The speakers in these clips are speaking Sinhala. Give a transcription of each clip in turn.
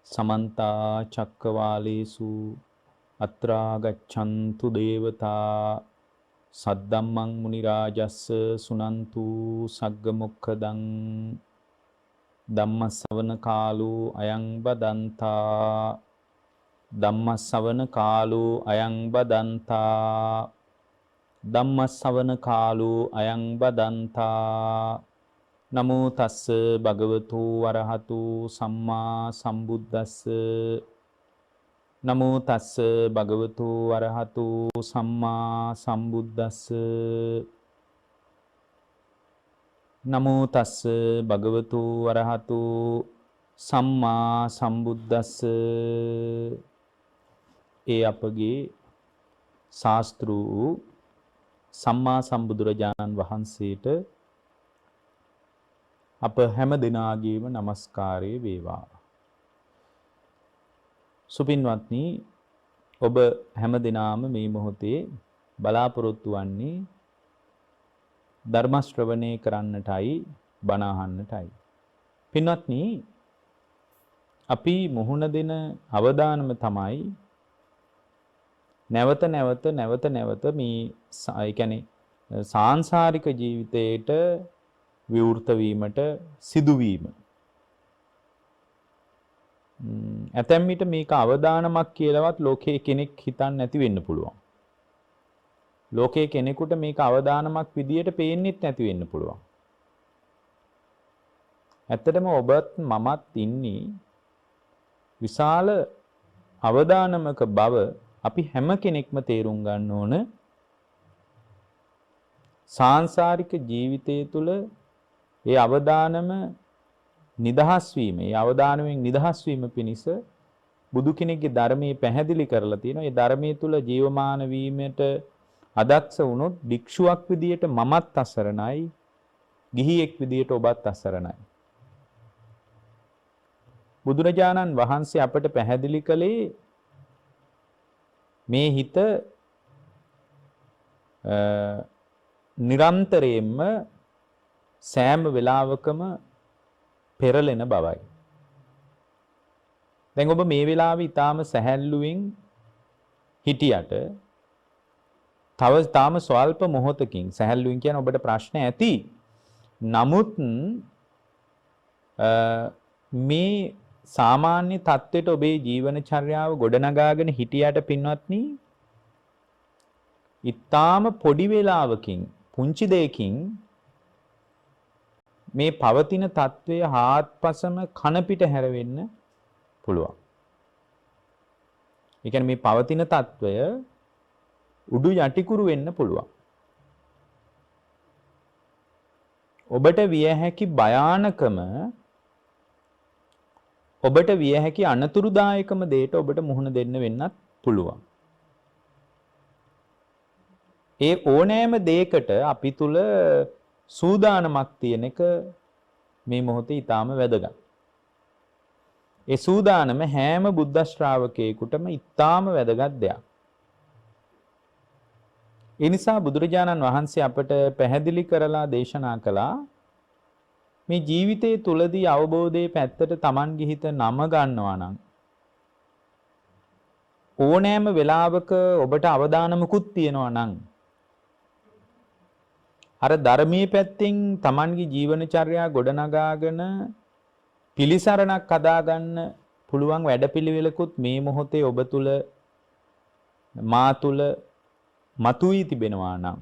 समन्ता चक्रवालेषु अत्रा गच्छन्तु देवता सद्दम्मं मुनिराजस्य सुनन्तु सग्गमुखदं ධම්මස්සවන කාලෝ අයං බදන්තා ධම්මස්සවන කාලෝ අයං බදන්තා ධම්මස්සවන කාලෝ අයං බදන්තා නමෝ තස්ස භගවතු වරහතු සම්මා සම්බුද්දස්ස නමෝ තස්ස භගවතු වරහතු සම්මා සම්බුද්දස්ස නමෝ තස්ස භගවතු වරහතු සම්මා සම්බුද්දස්ස. ඒ අපගේ ශාස්ත්‍රු සම්මා සම්බුදුරජාණන් වහන්සේට අප හැම දිනාගේම নমස්කාරය වේවා. සුපින්වත්නි, ඔබ හැම දිනාම මේ මොහොතේ බලාපොරොත්තු වන්නේ ධර්ම ශ්‍රවණය කරන්නටයි, බණ අහන්නටයි. පින්වත්නි, අපි මුහුණ දෙන අවදානම තමයි නැවත නැවත මේ ඒ කියන්නේ සාංශාරික ජීවිතයට විවෘත වීමට සිදුවීම. ඇතැම් විට මේක අවදානමක් කියලාවත් ලෝකයේ කෙනෙක් හිතන්නේ නැති වෙන්න පුළුවන්. ලෝකයේ කෙනෙකුට මේක අවදානමක් විදියට පේන්නෙත් නැති වෙන්න පුළුවන්. ඇත්තටම ඔබත් මමත් ඉන්නේ විශාල අවදානමක බව අපි හැම කෙනෙක්ම තේරුම් ගන්න ඕන. සාංශාරික ජීවිතය තුළ ඒ අවදානම නිදහස් වීම, ඒ අවදානමෙන් නිදහස් වීම පිණිස බුදු කෙනෙක්ගේ ධර්මයේ පැහැදිලි කරලා තියෙනවා. ඒ ධර්මයේ තුල ජීවමාන වීමට අදක්ෂ වුණොත් භික්ෂුවක් විදියට මමත් අසරණයි, ගිහියෙක් විදියට ඔබත් අසරණයි. බුදුරජාණන් වහන්සේ අපට පැහැදිලි කළේ මේ හිත නිරන්තරයෙන්ම සෑම වෙලාවකම පෙරලෙන බවයි. දැන් ඔබ මේ වෙලාවේ ඊටාම සැහැල්ලුවෙන් හිටියට තාම ස්වල්ප මොහොතකින් සැහැල්ලුවෙන් කියන ඔබට ප්‍රශ්න ඇති. නමුත් මේ සාමාන්‍ය தത്വෙට ඔබේ ජීවනචර්යාව ගොඩනගාගෙන හිටියට පින්වත්නි, ඊටාම පොඩි වේලාවකින් පුංචි දෙයකින් මේ පවතින தത്വය හාත්පසම කන පිට හැරෙන්න පුළුවන්. ඒ කියන්නේ මේ පවතින தത്വය උඩු යටිකුරු වෙන්න පුළුවන්. ඔබට විය හැකි භයානකම, ඔබට විය හැකි අනතුරුදායකම දෙයට ඔබට මුහුණ දෙන්න වෙන්නත් පුළුවන්. ඒ ඕනෑම දෙයකට අපි තුල සූදානමක් තියෙන එක මේ මොහොතේ ඊටාම වැදගත්. ඒ සූදානම හැම බුද්ධ ශ්‍රාවකයෙකුටම ඊටාම වැදගත් දෙයක්. ඒ නිසා බුදුරජාණන් වහන්සේ අපට පැහැදිලි කරලා දේශනා කළා මේ ජීවිතයේ තුලදී අවබෝධයේ පැත්තට Tamanගේ හිත නම ගන්නවා නම් ඕනෑම වෙලාවක ඔබට අවදානමකුත් තියෙනවා නම් අර ධර්මයේ පැත්තෙන් Tamanගේ ජීවනචර්යා ගොඩනගාගෙන පිළිසරණක් හදාගන්න පුළුවන් වැඩපිළිවෙලකුත් මේ මොහොතේ ඔබ තුල මා තුල මතුවී තිබෙනවා නම්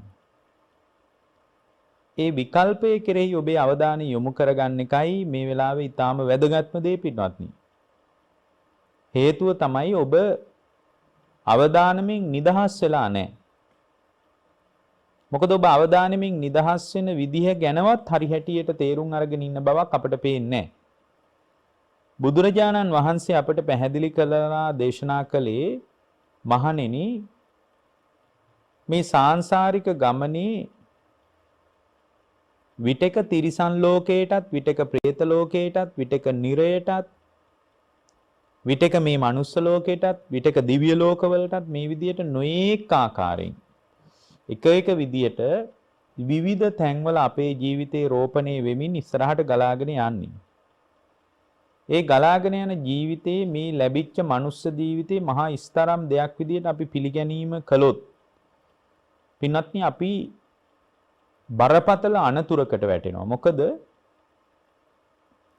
ඒ විකල්පයේ කෙරෙහි ඔබේ අවධානය යොමු කරගන්න එකයි මේ වෙලාවේ ඊටාම වැදගත්ම දේ පිටවත්නි. හේතුව තමයි ඔබ අවදානමින් නිදහස් වෙලා නැහැ. මොකද ඔබ අවදානමින් නිදහස් වෙන විදිහ ගැනවත් හරි හැටියට තේරුම් අරගෙන ඉන්න බවක් අපට පේන්නේ නැහැ. බුදුරජාණන් වහන්සේ අපට පැහැදිලි කළා දේශනා කළේ මහණෙනි, මේ සාංශාරික ගමනේ විටක තිරිසන් ලෝකයටත්, විටක പ്രേත ලෝකයටත්, විටක නිරයටත්, විටක මේ මනුස්ස ලෝකයටත්, විටක දිව්‍ය ලෝකවලටත් මේ විදියට නොඑක ආකාරයෙන් එක විදියට විවිධ තැන්වල අපේ ජීවිතේ රෝපණය වෙමින් ඉස්සරහට ගලාගෙන යන්නේ. ඒ ගලාගෙන යන ජීවිතේ මේ ලැබිච්ච මනුස්ස ජීවිතේ මහා ස්තරම් දෙයක් විදිහට අපි පිළිගැනීම කළොත් පින්වත්නි අපි බරපතල අනතුරකට වැටෙනවා. මොකද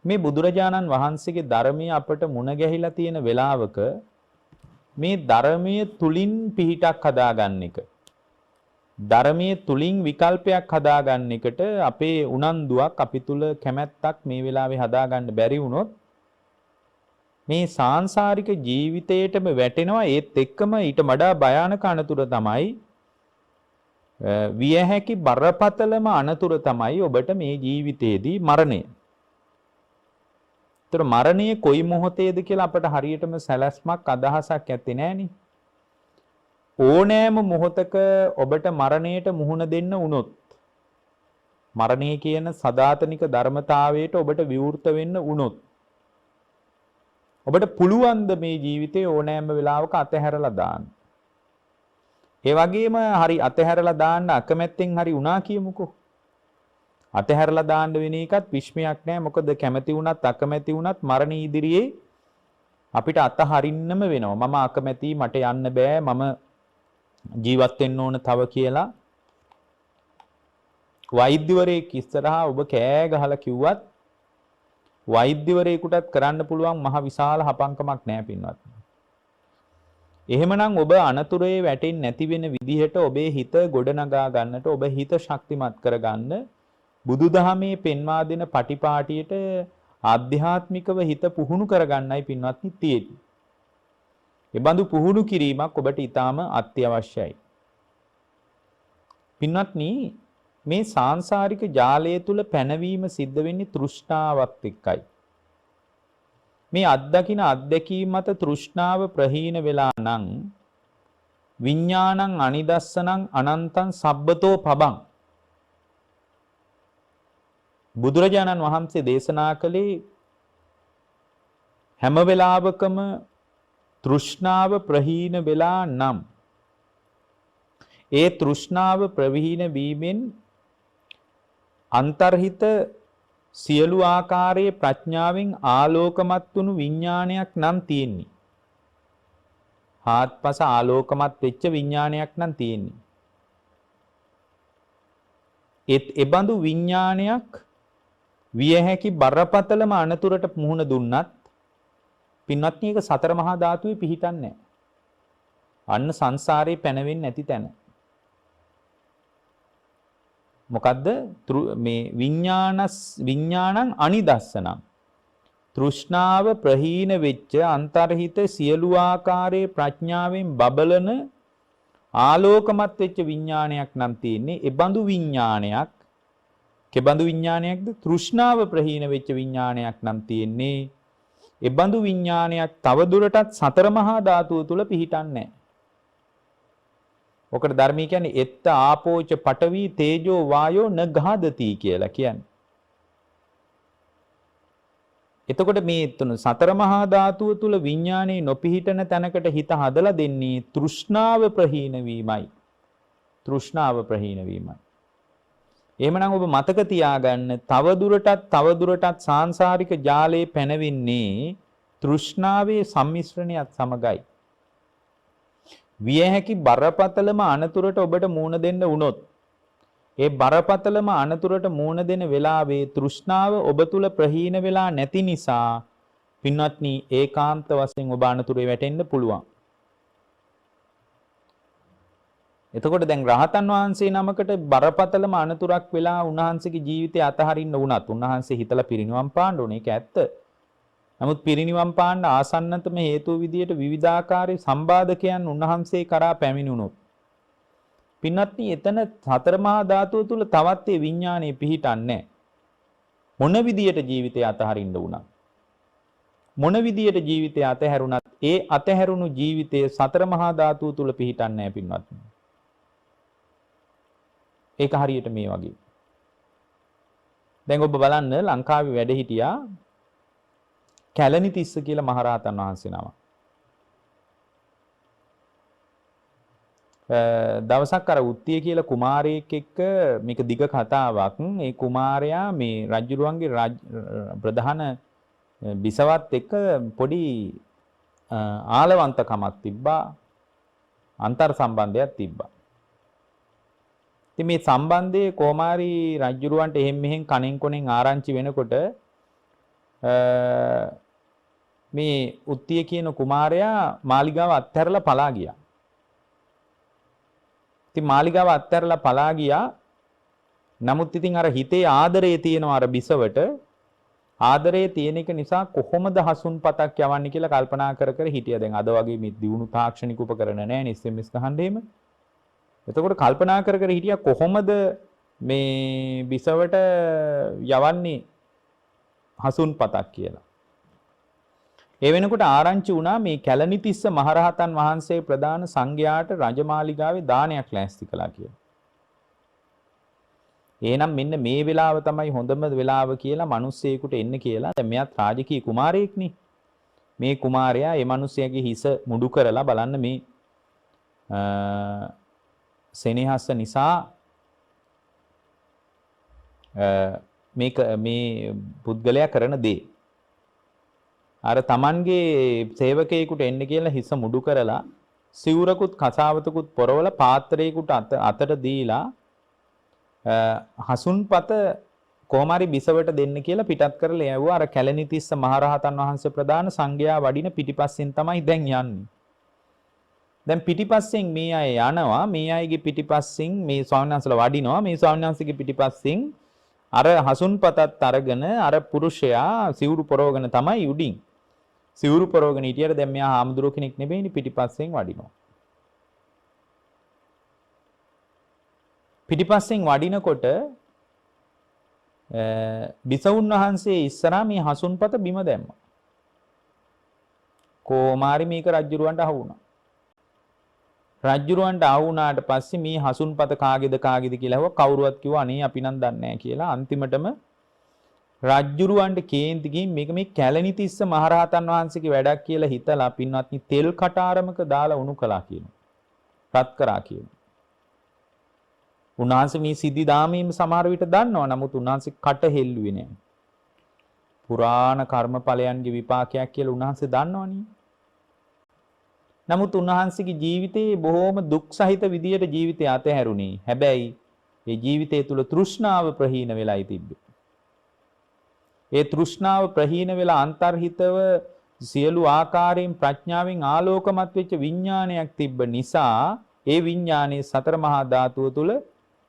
මේ බුදුරජාණන් වහන්සේගේ ධර්මයේ අපට මුණ ගැහිලා තියෙන වෙලාවක මේ ධර්මයේ තුලින් පිහිටක් හදාගන්න එක. ධර්මයේ තුලින් විකල්පයක් හදාගන්න එකට අපේ උනන්දුවක් අපි තුල කැමැත්තක් මේ වෙලාවේ හදාගන්න බැරි වුණොත් මේ සාංශාරික ජීවිතයටම වැටෙනවා. ඒත් එක්කම ඊට වඩා භයානක අනතුර තමයි විය හැකි බරපතලම අනතුර තමයි ඔබට මේ ජීවිතයේදී මරණය. ඒතර මරණය කොයි මොහොතේද කියලා අපට හරියටම සැලැස්මක් අදහසක් ඇත්තේ නෑනේ. ඕනෑම මොහොතක ඔබට මරණයට මුහුණ දෙන්න වුණොත් මරණය කියන සදාතනික ධර්මතාවයට ඔබට විවෘත වෙන්න වුණොත් ඔබට පුළුවන් ද මේ ජීවිතේ ඕනෑම වෙලාවක අතහැරලා දාන්න. ඒ වගේම හරි අතහැරලා දාන්න අකමැත්තෙන් හරි වුණා කියමුකෝ. අතහැරලා දාන්න වෙන එකත් විශ්මයක් නෑ. මොකද කැමැති වුණත් අකමැති වුණත් මරණ ඉදිරියේ අපිට අතහරින්නම වෙනවා. මම අකමැති, මට යන්න බෑ, මම ජීවත් වෙන්න ඕන තව කියලා වෛද්‍යවරයෙක් ඉස්සරහා ඔබ කෑ ගහලා කිව්වත් වෛද්‍යවරයෙකුටත් කරන්න පුළුවන් මහ විශාල හපංකමක් නෑ පින්වත්. එහෙමනම් ඔබ අනතුරේ වැටෙන්නේ නැති වෙන විදිහට ඔබේ හිත ගොඩනගා ගන්නට, ඔබ හිත ශක්තිමත් කරගන්න බුදුදහමේ පෙන්වා දෙන පටිපාටියට ආධ්‍යාත්මිකව හිත පුහුණු කරගන්නයි පින්වත්නි තියෙන්නේ. ඒ බඳු පුහුණු කිරීමක් ඔබට ඊටාම අත්‍යවශ්‍යයි. පින්වත්නි මේ සාංශාරික ජාලය තුල පැනවීම සිද්ධ වෙන්නේ තෘෂ්ණාවත් එක්කයි. මේ අත්දකින අත්දැකීම් මත තෘෂ්ණාව ප්‍රහීන වෙලා නම් විඥානං අනිදස්සනං අනන්තං සබ්බතෝ පබං බුදුරජාණන් වහන්සේ දේශනා කළේ හැම වෙලාවකම තෘෂ්ණාව ප්‍රහීන වෙලා නම් ඒ තෘෂ්ණාව ප්‍රහීන වීමෙන් අන්තර්හිත සියලු ආකාරයේ ප්‍රඥාවෙන් ආලෝකමත් වුණු විඥානයක් නම් තියෙන්නේ. හාත්පස ආලෝකමත් වෙච්ච විඥානයක් නම් තියෙන්නේ. ඒ බඳු විඥානයක් විය හැකි බරපතලම අනතුරට මුහුණ දුන්නත් පින්වත්නි ඒක සතර මහා ධාතුවේ පිහිටන්නේ නැහැ. අන්න සංසාරේ පැනවෙන්නේ නැති තැන. මොකද්ද මේ විඥානං අනිදස්සනං තෘෂ්ණාව ප්‍රහීන වෙච්ච අන්තර්හිත සියලු ආකාරයේ ප්‍රඥාවෙන් බබලන ආලෝකමත් වෙච්ච විඥානයක් නම් තියෙන්නේ. ඒ බඳු විඥානයක් කෙබඳු විඥානයක්ද? තෘෂ්ණාව ප්‍රහීන වෙච්ච විඥානයක් නම් තියෙන්නේ. ඒ බඳු විඥානයක් තව දුරටත් සතර මහා ධාතුව තුල පිහිටන්නේ නැහැ. ඔකට ධර්මී කියන්නේ එත්ත ආපෝච පඨවි තේජෝ වායෝ න ගාදති කියලා කියන්නේ. එතකොට මේ තුන සතර මහා ධාතුව තුල විඥානේ නොපිහිටන තැනකට හිත හදලා දෙන්නේ තෘෂ්ණාව ප්‍රහීන වීමයි. තෘෂ්ණාව ප්‍රහීන වීමයි. එහෙමනම් ඔබ මතක තියාගන්න තව දුරටත් සාංශාරික ජාලේ පැනවෙන්නේ තෘෂ්ණාවේ සම්මිශ්‍රණයත් සමගයි. විය හැකි බරපතලම අනතුරට ඔබට මූණ දෙන්න වුණොත් ඒ බරපතලම අනතුරට මූණ දෙන වෙලාවේ තෘෂ්ණාව ඔබ තුල ප්‍රහීන වෙලා නැති නිසා පින්වත්නි ඒකාන්ත වශයෙන් ඔබ අනතුරේ වැටෙන්න පුළුවන්. එතකොට දැන් රහතන් වහන්සේ නමකට බරපතලම අනතුරක් වෙලා උන්වහන්සේගේ ජීවිතය අතහරින්න වුණත් උන්වහන්සේ හිතලා පිරිනිවන් පාන්න ඕනේ. ඒක ඇත්ත. නමුත් පිරිනිවන් පාන්න ආසන්නතම හේතුව විදියට විවිධාකාරී සම්බාධකයන් උන්වහන්සේ කරා පැමිණුණොත් පින්වත්නි එතන සතර මහා ධාතුව තුල තවත් ඒ විඥානය පිහිටන්නේ මොන විදියට ජීවිතය අතහරින්න වුණත් මොන විදියට ජීවිතය අතහැරුණත් ඒ අතහැරුණු ජීවිතයේ සතර මහා ධාතුව තුල පිහිටන්නේ නැහැ පින්වත්නි. ඒක හරියට මේ වගේ. දැන් ඔබ බලන්න ලංකාවේ වැඩ හිටියා කැලණි තිස්ස කියලා මහරහතන් වහන්සේ නම. දවසක් අර උත්තිය කියලා කුමාරයෙක් එක්ක මේක දිග කතාවක්. ඒ කුමාරයා මේ රජුරුවන්ගේ ප්‍රධාන බිසවත් එක්ක පොඩි ආලවන්තකමක් තිබ්බා, අන්තර් සම්බන්ධයක් තිබ්බා. ඉතින් මේ සම්බන්ධයේ කොමාරි රජුරවන්ට එහෙම් මෙහෙම් කණෙන් කොණෙන් ආරංචි වෙනකොට මේ උත්තිය කියන කුමාරයා මාලිගාව අත්හැරලා පලා ගියා. ඉතින් මාලිගාව අත්හැරලා පලා ගියා. නමුත් ඉතින් අර හිතේ ආදරය තියෙනවා අර බිසවට. ආදරය තියෙන එක නිසා කොහොමද හසුන් පතක් යවන්නේ කියලා කල්පනා කර කර හිටියා. දැන් අද වගේ මේ දියුණු තාක්ෂණික උපකරණ නැහැ නේ SMS ගහන්න එහෙම. එතකොට කල්පනා කර කර හිටියා කොහොමද මේ බිසවට යවන්නේ හසුන් පතක් කියලා. ඒ වෙනකොට ආරංචි වුණා මේ කැලණිතිස්ස මහරහතන් වහන්සේ ප්‍රධාන සංඝයාට රජමාලිගාවේ දානයක් ලෑස්ති කළා කියලා. එහෙනම් මෙන්න මේ වෙලාව තමයි හොඳම වෙලාව කියලා මිනිස්සෙකුට එන්න කියලා. දැන් මෙයාත් රාජකීය කුමාරයෙක්නේ. මේ කුමාරයා මේ මිනිස්සයාගේ හිස මුඩු කරලා බලන්න මේ සෙනෙහස නිසා මේ පුද්ගලයා කරන දේ. අර Tamanගේ සේවකයෙකුට එන්න කියලා හිස මුඩු කරලා සිවුරකුත් කසාවතකුත් පොරවල පාත්‍රයකට අතට දීලා හසුන්පත කොහොමරි බිසවට දෙන්න කියලා පිටත් කරලා යවුවා. අර කැලණිතිස්ස මහරහතන් වහන්සේ ප්‍රධාන සංඝයා වඩින පිටිපස්සෙන් තමයි දැන් යන්නේ. දැන් පිටිපස්සෙන් මේ අය යනවා. මේ අයගේ පිටිපස්සෙන් මේ ස්වාමීන් වහන්සේලා වඩිනවා. මේ ස්වාමීන් වහන්සේගේ පිටිපස්සෙන් අර හසුන්පතත් අරගෙන අර පුරුෂයා සිවුරු පොරවගෙන තමයි උඩින්. සිවුරු පොරවගෙන හිටියට දැන් මෙයා හාමුදුරුව කෙනෙක් නෙවෙයිනේ පිටිපස්සෙන් වඩිනවා. පිටිපස්සෙන් වඩිනකොට බිසවුන් වහන්සේ ඉස්සරහා මේ හසුන්පත බිම දැම්මා. කොමාරි මේක රජුරවන්ට අහු වුණා. රජුරවන්ට අහු වුණාට පස්සේ මේ හසුන්පත කාගේද කියලා අහුවා. කවුරුවත් කිව්වා අනේ අපි නම් දන්නේ නැහැ කියලා. අන්තිමටම රජුරවන්ට කේන්ති ගිහින් මේක මේ කැලණිතිස්ස මහරහතන් වහන්සේගේ වැඩක් කියලා හිතලා පින්වත්නි තෙල් කටාරමක දාලා උණු කළා කියනවා. රත් කරා කියනවා. උන්වහන්සේ මේ සිද්ධි දාමීම සමහර විට දන්නවා. නමුත් උන්වහන්සේ කට හෙල්ලුවේ නැහැ. පුරාණ කර්මඵලයන්ගේ විපාකයක් කියලා උන්වහන්සේ දන්නවනේ. නමුත් උන්වහන්සේගේ ජීවිතේ බොහොම දුක් සහිත විදියට ජීවිතය අතහැරුණේ. හැබැයි ඒ ජීවිතය තුල තෘෂ්ණාව ප්‍රහීන වෙලායි තිබ්බේ. ඒ තෘෂ්ණාව ප්‍රහීන වෙලා අන්තර්හිතව සියලු ආකාරයෙන් ප්‍රඥාවෙන් ආලෝකමත් වෙච්ච විඥානයක් තිබ්බ නිසා ඒ විඥානයේ සතර මහා ධාතුව තුල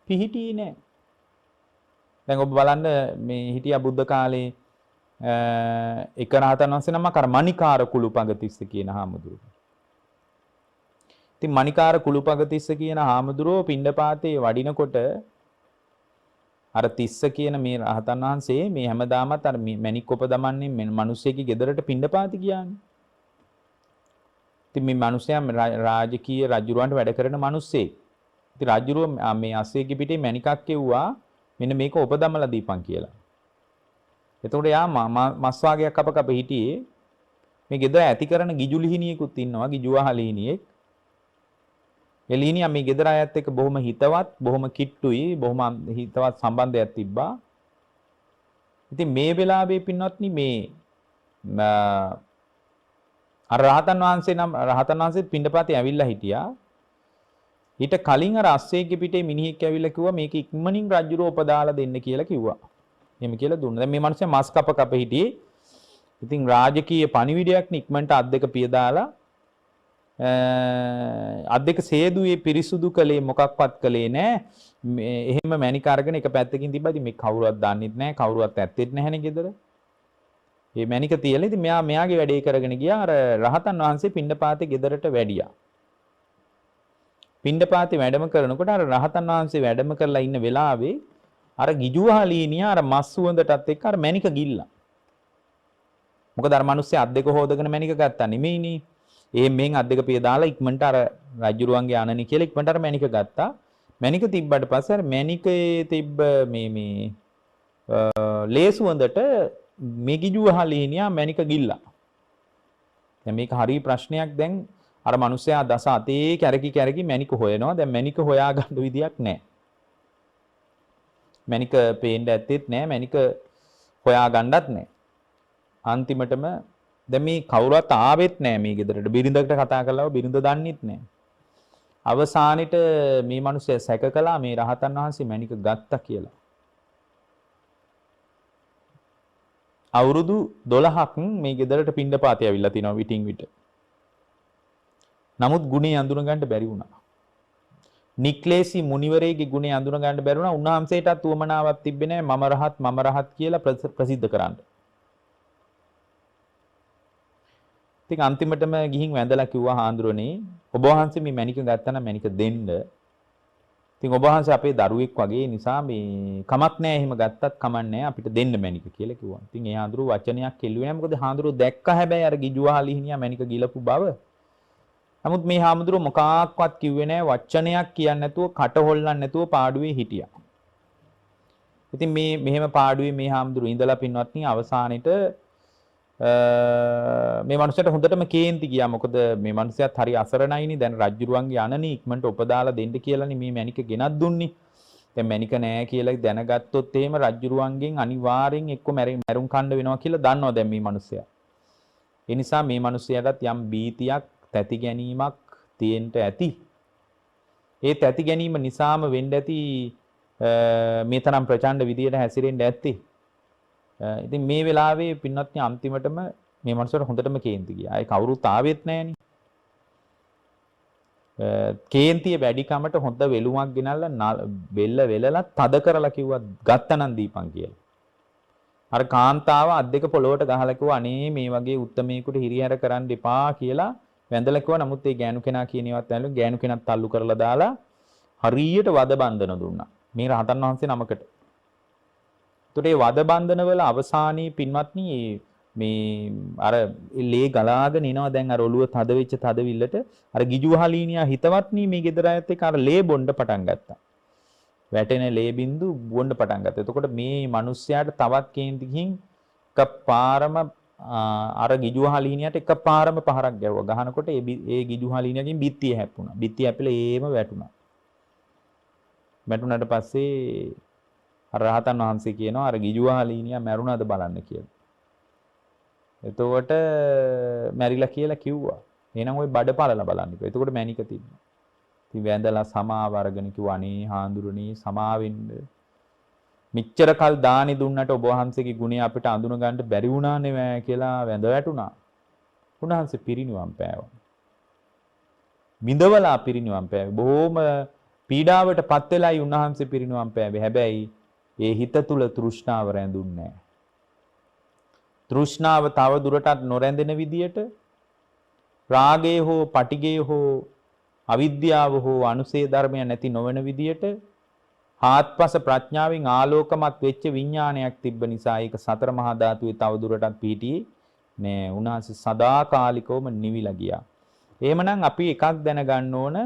පිහිටියේ නැහැ. දැන් ඔබ බලන්න මේ හිටියා බුද්ධ කාලේ එක රහතන් වහන්සේ නමක් අර මණිකාර කුළුපගතිස්ස කියන හාමුදුරුවෝ. ඉතින් මණිකාර කුළුපගතිස්ස කියන හාමුදුරුවෝ පිණ්ඩපාතේ වඩිනකොට අර තිස්ස කියන මේ රහතන් වහන්සේ මේ හැමදාමත් අර මණික් කොප දමන්නේ මිනිස්සෙක්ගේ ගෙදරට පිණ්ඩපාති ගියානේ. ඉතින් මේ මිනිසයා රාජකීය රජුරවන්ට වැඩ කරන මිනිස්සෙක්. ඉතින් රජුරුව මේ අස්සේගේ පිටේ මණිකක් කෙව්වා මෙන්න මේක උපදමලා දීපන් කියලා. එතකොට යා මස් වාගයක් කප හිටියේ මේ ගෙදර ඇති කරන ගිජු ලිහිණියෙකුත් ඉන්නවා ගිජුවා ලිහිණියෙක්. ඒ ලිහිණියා මේ ගෙදර අයත් එක්ක බොහොම හිතවත් බොහොම කිට්ටුයි බොහොම හිතවත් සම්බන්ධයක් තිබ්බා. ඉතින් මේ වෙලාවේ පින්වත්නි මේ අර රහතන් වහන්සේත් පිණ්ඩපාතේ ඇවිල්ලා හිටියා. ඊට කලින් අර අස්සේගේ පිටේ මිනිහෙක් ඇවිල්ලා කිව්වා මේක ඉක්මනින් රජුරෝ උපදාලා දෙන්න කියලා කිව්වා. එහෙම කියලා දුන්නා. දැන් මේ මිනිස්සයා මස් කප හිටියේ. ඉතින් රාජකීය පණිවිඩයක් ඉක්මනට අත් දෙක පිය දාලා අත් දෙක සේදුවේ පිරිසුදු කළේ මොකක්වත් කළේ නැහැ. එහෙම මැණික අරගෙන එක පැත්තකින් තිබ්බා. ඉතින් මේ කවුරුවත් දන්නෙත් නැහැ. කවුරුවත් ඇත්තෙත් නැහැනේ ගෙදර. මේ මැණික තියලා ඉතින් මෙයාගේ වැඩේ කරගෙන ගියා. අර රහතන් වහන්සේ පිණ්ඩපාතේ ගෙදරට වැඩියා. පිණ්ඩපාතේ වැඩම කරනකොට අර රහතන් වහන්සේ වැඩම කරලා ඉන්න වෙලාවේ අර ගිජුවහලීනියා අර මස් සුවඳටත් එක්ක අර මැණික ගිල්ලා. මොකද අර මිනිස්සේ අත් දෙක හොදගෙන මැණික ගත්තා නෙමෙයිනේ. මෙන් අත් දෙක පිය දාලා ඉක්මනට අර රජුරුවන්ගේ ආනනි කියලා ඉක්මනට අර මැණික ගත්තා. මැණික තිබ්බට පස්සේ අර මැණිකේ තිබ්බ මේ ලේසුවඳට මේ ගිජුවහලීනියා මැණික ගිල්ලා. දැන් මේක හරි ප්‍රශ්නයක්. දැන් අර මිනිස්සයා දස අතේ කැරකි මැණික හොයනවා. දැන් මැණික හොයා ගන්න විදියක් නැහැ. මැණික පේන්න ඇත්තෙත් නැහැ. මැණික හොයා ගන්නත් නැහැ. අන්තිමටම දැන් මේ කවුරුත් ආවෙත් නැහැ මේ ගෙදරට. බිරිඳකට කතා කළාම බිරිඳ දන්නෙත් නැහැ. අවසානෙට මේ මිනිස්සයා සැක කළා මේ රහතන් වහන්සේ මණික ගත්තා කියලා. අවුරුදු 12ක් මේ ගෙදරට පිණ්ඩපාතය ඇවිල්ලා තිනවා විටින් විට. නමුත් ගුණේ අඳුන ගන්න බැරි වුණා. නික්ලේසි මුනිවරේගේ ගුණේ අඳුන ගන්න බැරි වුණා. උන්වහන්සේටත් උවමනාවක් තිබ්බේ නැහැ මම රහත් කියලා ප්‍රසිද්ධ කරන්න. ඉතින් අන්තිමටම ගිහින් වැඳලා කිව්වා හාමුදුරනේ ඔබ වහන්සේ මේ මණික ගත්තා නම් මණික දෙන්න. ඉතින් ඔබ වහන්සේ අපේ දරුවෙක් වගේ නිසා මේ කමක් නැහැ එහෙම ගත්තත් කමක් නැහැ අපිට දෙන්න මණික කියලා කිව්වා. ඉතින් ඒ හාමුදුරුවෝ වචනයක් කෙල්ලුවේ නැහැ. මොකද හාමුදුරුවෝ දැක්කා හැබැයි අර ගිජුවහලිහිනියා මණික ගිලපු බව. නමුත් මේ හාමුදුරුවෝ මොකාක්වත් කිව්වේ නැහැ වචනයක් කියන්නේ නැතුව කට හොල්ලන්නේ නැතුව පාඩුවේ හිටියා. ඉතින් මේ මෙහෙම පාඩුවේ මේ හාමුදුරුවෝ ඉඳලා පින්වත්නි අවසානෙට මේ මනුස්සයාට හොඳටම කේන්ති ගියා. මොකද මේ මනුස්සයාත් හරි අසරණයිනේ. දැන් රජුරුවන්ගේ අනනේ ඉක්මනට උපදාලා දෙන්න කියලානේ මේ මණික ගෙනත් දුන්නේ. දැන් මණික නෑ කියලා දැනගත්තොත් එහෙම රජුරුවන්ගෙන් අනිවාර්යෙන් එක්ක මැරුම් කණ්ඩ වෙනවා කියලා දන්නවා දැන් මේ මනුස්සයා. ඒ නිසා මේ මනුස්සයාටත් යම් බීතියක්, තැති ගැනීමක් තියෙන්න ඇති. ඒ තැති ගැනීම නිසාම වෙන්න ඇති මේ තරම් ප්‍රචණ්ඩ විදියට හැසිරෙන්න ඇත්තේ. ඉතින් මේ වෙලාවේ පින්වත්නි අන්තිමටම මේ මනුස්සයාට හොඳටම කේන්ති ගියා. ඒ කවුරුත් ආවෙත් නැහනේ. කේන්තිය වැඩි කමට හොඳ වෙලුමක් ගෙනල්ලා බෙල්ල වෙලලා තද කරලා කිව්වා ගත්තනම් දීපන් කියලා. අර කාන්තාව අත් දෙක පොළොවට ගහලා කිව්වා අනේ මේ වගේ උත්තමයෙකුට හිරිහැර කරන්න එපා කියලා වැඳලා කිව්වා. නමුත් ඒ ගෑනු කෙනා කියන ඒවත් නැලු ගෑනු කෙනත් තල්ලු කරලා දාලා හරියට වද බන්ධන දුන්නා. මේ රහතන් වහන්සේ නමකට. ඒතකොට මේ වද බන්ධන වල අවසානයේ පින්වත්නි මේ අර ලේ ගලාගෙන එනවා දැන් අර ඔළුව තද වෙච්ච තදවිල්ලට අර ගිජුවහලීනියා හිතවත්නි මේ ගෙදර අයත් එක්ක අර ලේ බොන්න පටන් ගත්තා. වැටෙන ලේ බින්දු බොන්න පටන් ගත්තා. එතකොට මේ මිනිස්යාට තවත් කේන්ති ගිහින් එකපාරම අර ගිජුවහලීනියට එකපාරම පහරක් ගැවුවා. ගහනකොට ඒ ගිජුවහලීනියකින් බිත්තිය හැප්පුණා. බිත්තිය හැපිලා ඒම වැටුණා. වැටුණාට පස්සේ අර රහතන් වහන්සේ කියනවා අර ගිජුවහලීනියා මැරුණාද බලන්න කියලා. එතකොට මැරිලා කියලා කිව්වා. එහෙනම් ওই බඩ පළලා බලන්නකෝ. එතකොට මැණික තිබ්බා. ඉතින් වැඳලා සමාව අරගෙන කිව්වා අනේ හාඳුරුණී සමාවෙන්න. මෙච්චර කල් දානි දුන්නට ඔබ වහන්සේගේ ගුණය අපිට අඳුන ගන්න බැරි වුණා නෙවෙයි කියලා වැඳ වැටුණා. උන්වහන්සේ පිරිනිවන් පෑවා. බිඳවලා පිරිනිවන් පෑවේ. බොහොම පීඩාවටපත් වෙලායි උන්වහන්සේ පිරිනිවන් පෑවේ. හැබැයි ඒ හිත තුල තෘෂ්ණාව රැඳුන්නේ නැහැ. තෘෂ්ණාව තව දුරටත් නොරැඳෙන විදියට රාගය හෝ පටිගය හෝ අවිද්‍යාව හෝ අනුසේ ධර්මය නැති නොවන විදියට ආත්පස ප්‍රඥාවෙන් ආලෝකමත් වෙච්ච විඥානයක් තිබ්බ නිසා ඒක සතර මහා ධාතුවේ තව දුරටත් පිහිටියේ නෑ. උන්වහන්සේ සදාකාලිකවම නිවිලා ගියා. එහෙමනම් අපි එකක් දැනගන්න ඕන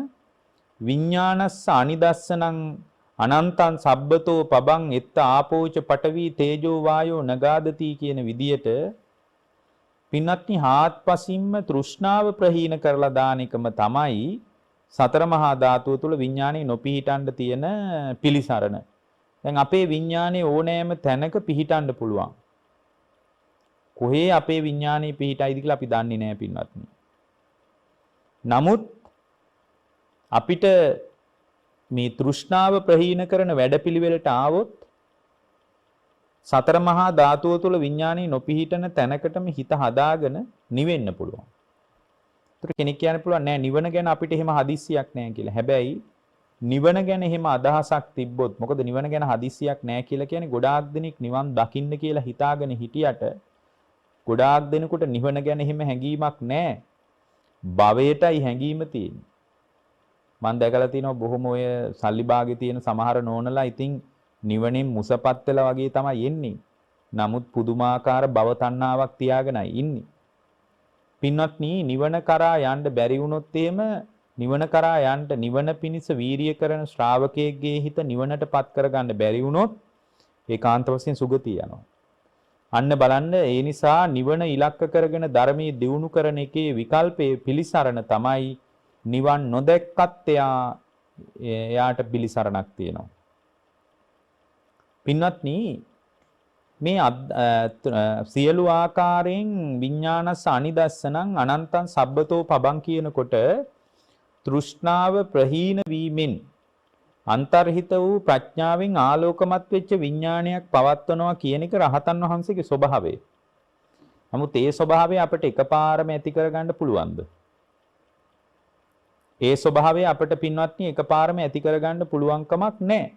විඥානස්ස අනිදස්සනං අනන්තං සබ්බතෝ පබං එත්ත ආපෝච පඨවි තේජෝ වායෝ නගාදති කියන විදියට පින්වත්නි හාත්පසින්ම තෘෂ්ණාව ප්‍රහීන කරලා දාන එකම තමයි සතර මහා ධාතුව තුල විඥානේ නොපිහිටන්න තියෙන පිලිසරණ. දැන් අපේ විඥානේ ඕනෑම තැනක පිහිටන්න පුළුවන්. කොහේ අපේ විඥානේ පිහිටයිද කියලා අපි දන්නේ නැහැ පින්වත්නි. නමුත් අපිට මේ තෘෂ්ණාව ප්‍රහීන කරන වැඩපිළිවෙලට ආවොත් සතර මහා ධාතුව තුළ විඥානේ නොපිහිටන තැනකටම හිත හදාගෙන නිවෙන්න පුළුවන්. ඒතර කෙනෙක් කියන්න පුළුවන් නෑ නිවන ගැන අපිට එහෙම හදිස්සියක් නෑ කියලා. හැබැයි නිවන ගැන එහෙම අදහසක් තිබ්බොත් මොකද නිවන ගැන හදිස්සියක් නෑ කියලා කියන්නේ ගොඩාක් දෙනෙක් නිවන් දකින්න කියලා හිතාගෙන හිටියට ගොඩාක් දෙනෙකුට නිවන ගැන එහෙම හැඟීමක් නෑ. භවයටයි හැඟීම තියෙන්නේ. මම දැකලා තියෙනවා බොහොම ඔය සල්ලි බාගේ තියෙන සමහර නෝනලා ඉතින් නිවනින් මුසපත් වෙලා වගේ තමයි එන්නේ. නමුත් පුදුමාකාර භව තණ්හාවක් තියාගෙනයි ඉන්නේ. පින්වත්නි නිවන කරා යන්න බැරි වුණොත් එහෙම නිවන කරා යන්න නිවන පිණිස වීරිය කරන ශ්‍රාවකයෙක්ගේ හිත නිවනටපත් කරගන්න බැරි වුණොත් ඒකාන්ත වශයෙන් සුගතිය යනවා. අන්න බලන්න ඒ නිසා නිවන ඉලක්ක කරගෙන ධර්මයේ දියුණු කරන එකේ විකල්පයේ පිලිසරණ තමයි නිවන් නොදැක්කත් එයාට පිළිසරණක් තියෙනවා. පින්වත්නි මේ සියලු ආකාරයෙන් විඥානස්ස අනිදස්සනං අනන්තං සබ්බතෝ පබං කියනකොට තෘෂ්ණාව ප්‍රහීන වීමෙන් අන්තර්හිත වූ ප්‍රඥාවෙන් ආලෝකමත් වෙච්ච විඥානයක් පවත්වනවා කියන එක රහතන් වහන්සේගේ ස්වභාවය. නමුත් ඒ ස්වභාවය අපිට එකපාරම ඇති කරගන්න පුළුවන්ද? ඒ ස්වභාවය අපිට පින්වත්නි එකපාරම ඇති කරගන්න පුළුවන්කමක් නැහැ.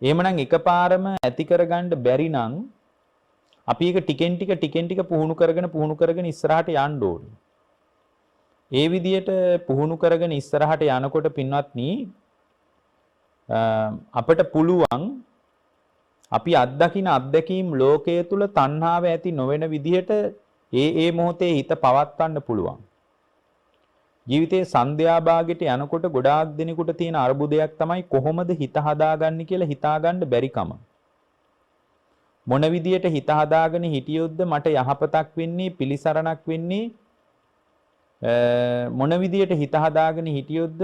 එහෙමනම් එකපාරම ඇති කරගන්න බැරි නම් අපි ඒක ටිකෙන් ටික පුහුණු කරගෙන ඉස්සරහට යන්න ඕනේ. ඒ විදියට පුහුණු කරගෙන ඉස්සරහට යනකොට පින්වත්නි අපිට පුළුවන් අපි අත්දකින අත්දැකීම් ලෝකයේ තුල තණ්හාව ඇති නොවන විදිහට ඒ මොහොතේ හිත පවත්වන්න පුළුවන්. ජීවිතයේ සන්ධ්‍යා භාගයට යනකොට ගොඩාක් දෙනෙකුට තියෙන අරුබුදයක් තමයි කොහොමද හිත හදාගන්නේ කියලා හිතාගන්න බැරිකම. මොන විදියට හිත හදාගෙන හිටියොත්ද මට යහපතක් වෙන්නේ පිළිසරණක් වෙන්නේ මොන විදියට හිත හදාගෙන හිටියොත්ද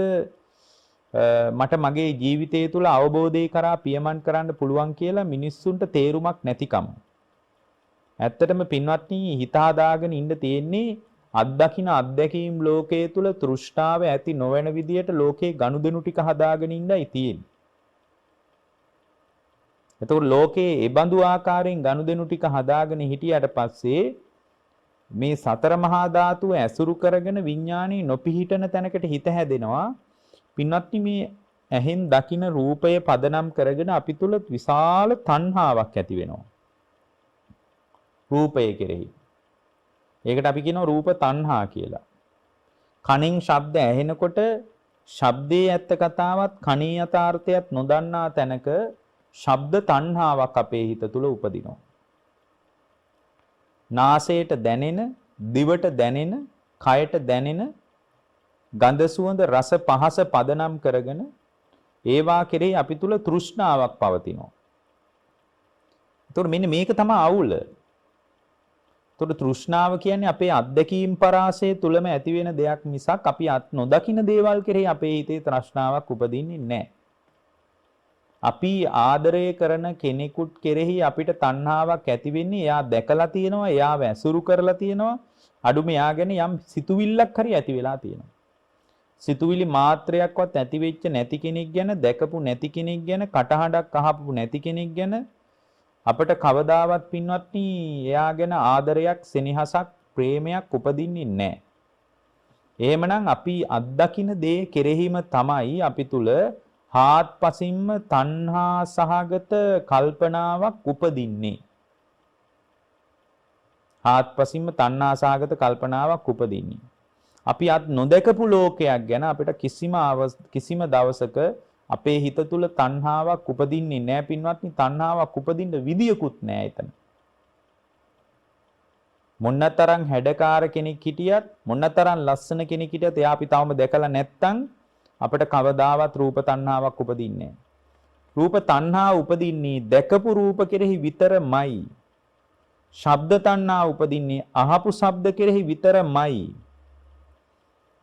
මට මගේ ජීවිතය තුළ අවබෝධය කරා පියමන් කරන්න පුළුවන් කියලා මිනිස්සුන්ට තේරුමක් නැතිකම. ඇත්තටම පින්වත්නි හිත හදාගෙන ඉන්න තියෙන්නේ අත්දකින්න අත්දැකීම් ලෝකයේ තුල තෘෂ්ණාව ඇති නොවන විදියට ලෝකේ ගනුදෙනු ටික හදාගෙන ඉන්නයි තියෙන්නේ. එතකොට ලෝකේ ඒ බඳු ආකාරයෙන් ගනුදෙනු ටික හදාගෙන හිටියට පස්සේ මේ සතර මහා ධාතුව ඇසුරු කරගෙන විඥානේ නොපිහිටන තැනකට හිත හැදෙනවා. පින්වත්නි මේ ඇහෙන් දකින රූපය පදනම් කරගෙන අපි තුල විශාල තණ්හාවක් ඇති වෙනවා. රූපය කෙරෙහි. ඒකට අපි කියනවා රූප තණ්හා කියලා. කණෙන් ශබ්ද ඇහෙනකොට ශබ්දයේ ඇත්ත කතාවත් කණේ යථාර්ථයත් නොදන්නා තැනක ශබ්ද තණ්හාවක් අපේ හිත තුල උපදිනවා. නාසයට දැනෙන, දිවට දැනෙන, කයට දැනෙන ගන්ධ සුවඳ රස පහස පදනම් කරගෙන ඒවා කෙරෙහි අපි තුල තෘෂ්ණාවක් පවතිනවා. එතකොට මෙන්න මේක තමයි අවුල. එතකොට තෘෂ්ණාව කියන්නේ අපේ අත්දැකීම් පරාසය තුලම ඇති වෙන දෙයක් මිසක් අපි නොදකින දේවල් කෙරෙහි අපේ හිතේ තෘෂ්ණාවක් උපදින්නේ නැහැ. අපි ආදරය කරන කෙනෙකුට කෙරෙහි අපිට තණ්හාවක් ඇති වෙන්නේ එයා දැකලා තියෙනවා, එයාව ඇසුරු කරලා තියෙනවා, අඩුම එයා ගැන යම් සිතුවිල්ලක් හරි ඇති වෙලා තියෙනවා. සිතුවිලි මාත්‍රයක්වත් ඇති වෙච්ච නැති කෙනෙක් ගැන, දැකපු නැති කෙනෙක් ගැන, කටහඬක් අහපු නැති කෙනෙක් ගැන අපට කවදාවත් පින්වත්නි එයා ගැන ආදරයක්, සෙනෙහසක්, ප්‍රේමයක් උපදින්නේ නැහැ. එහෙමනම් අපි අත්දකින දේ කෙරෙහිම තමයි අපි තුල හාත්පසින්ම තණ්හා සහගත කල්පනාවක් උපදින්නේ. හාත්පසින්ම තණ්හා සහගත කල්පනාවක් උපදින්නේ. අපි අත් නොදකපු ලෝකයක් ගැන අපිට කිසිම දවසක අපේ හිත තුල තණ්හාවක් උපදින්නේ නැහැ පින්වත්නි. තණ්හාවක් උපදින්න විදියකුත් නැහැ එතන. මොන්නතරම් හැඩකාර කෙනෙක් හිටියත්, මොන්නතරම් ලස්සන කෙනෙක් හිටියත් එයා අපි තාම දැකලා නැත්නම් අපිට කවදාවත් රූප තණ්හාවක් උපදින්නේ නැහැ. රූප තණ්හා උපදින්නේ දැකපු රූප කෙරෙහි විතරමයි. ශබ්ද තණ්හා උපදින්නේ අහපු ශබ්ද කෙරෙහි විතරමයි.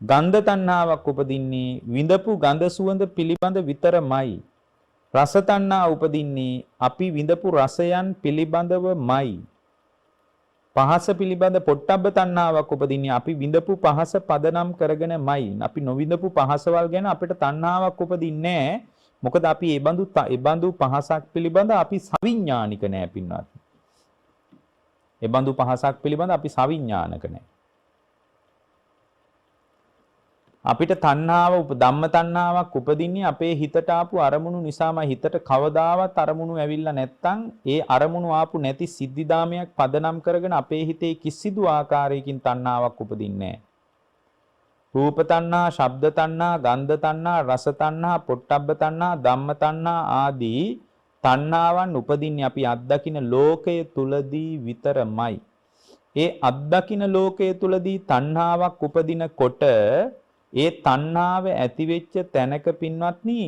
ගන්ධ තණ්හාවක් උපදින්නේ විඳපු ගඳ සුවඳ පිළිබඳ විතරමයි. රස තණ්හා උපදින්නේ අපි විඳපු රසයන් පිළිබඳවමයි. පහස පිළිබඳ පොට්ටබ්බ තණ්හාවක් උපදින්නේ අපි විඳපු පහස පදනම් කරගෙනමයි. අපි නොවිඳපු පහසවල් ගැන අපිට තණ්හාවක් උපදින්නේ නැහැ. මොකද අපි ඒ බඳු පහසක් පිළිබඳ අපි සවිඥානික නැහැ පින්වත්. ඒ බඳු පහසක් පිළිබඳ අපි සවිඥානික නැහැ. අපිට තණ්හාව ධම්ම තණ්හාවක් උපදින්නේ අපේ හිතට ආපු අරමුණු නිසාම. හිතට කවදාවත් අරමුණු ඇවිල්ලා නැත්තම් ඒ අරමුණු ආපු නැති සිද්ධිදාමයක් පදනම් කරගෙන අපේ හිතේ කිසිදු ආකාරයකින් තණ්හාවක් උපදින්නේ නැහැ. රූප තණ්හා, ශබ්ද තණ්හා, ගන්ධ තණ්හා, රස තණ්හා, පොට්ටබ්බ තණ්හා, ධම්ම තණ්හා ආදී තණ්හාවන් උපදින්නේ අපි අත්දකින ලෝකයේ තුලදී විතරමයි. ඒ අත්දකින ලෝකයේ තුලදී තණ්හාවක් උපදිනකොට ඒ තණ්හාව ඇති වෙච්ච තැනක පින්වත්නි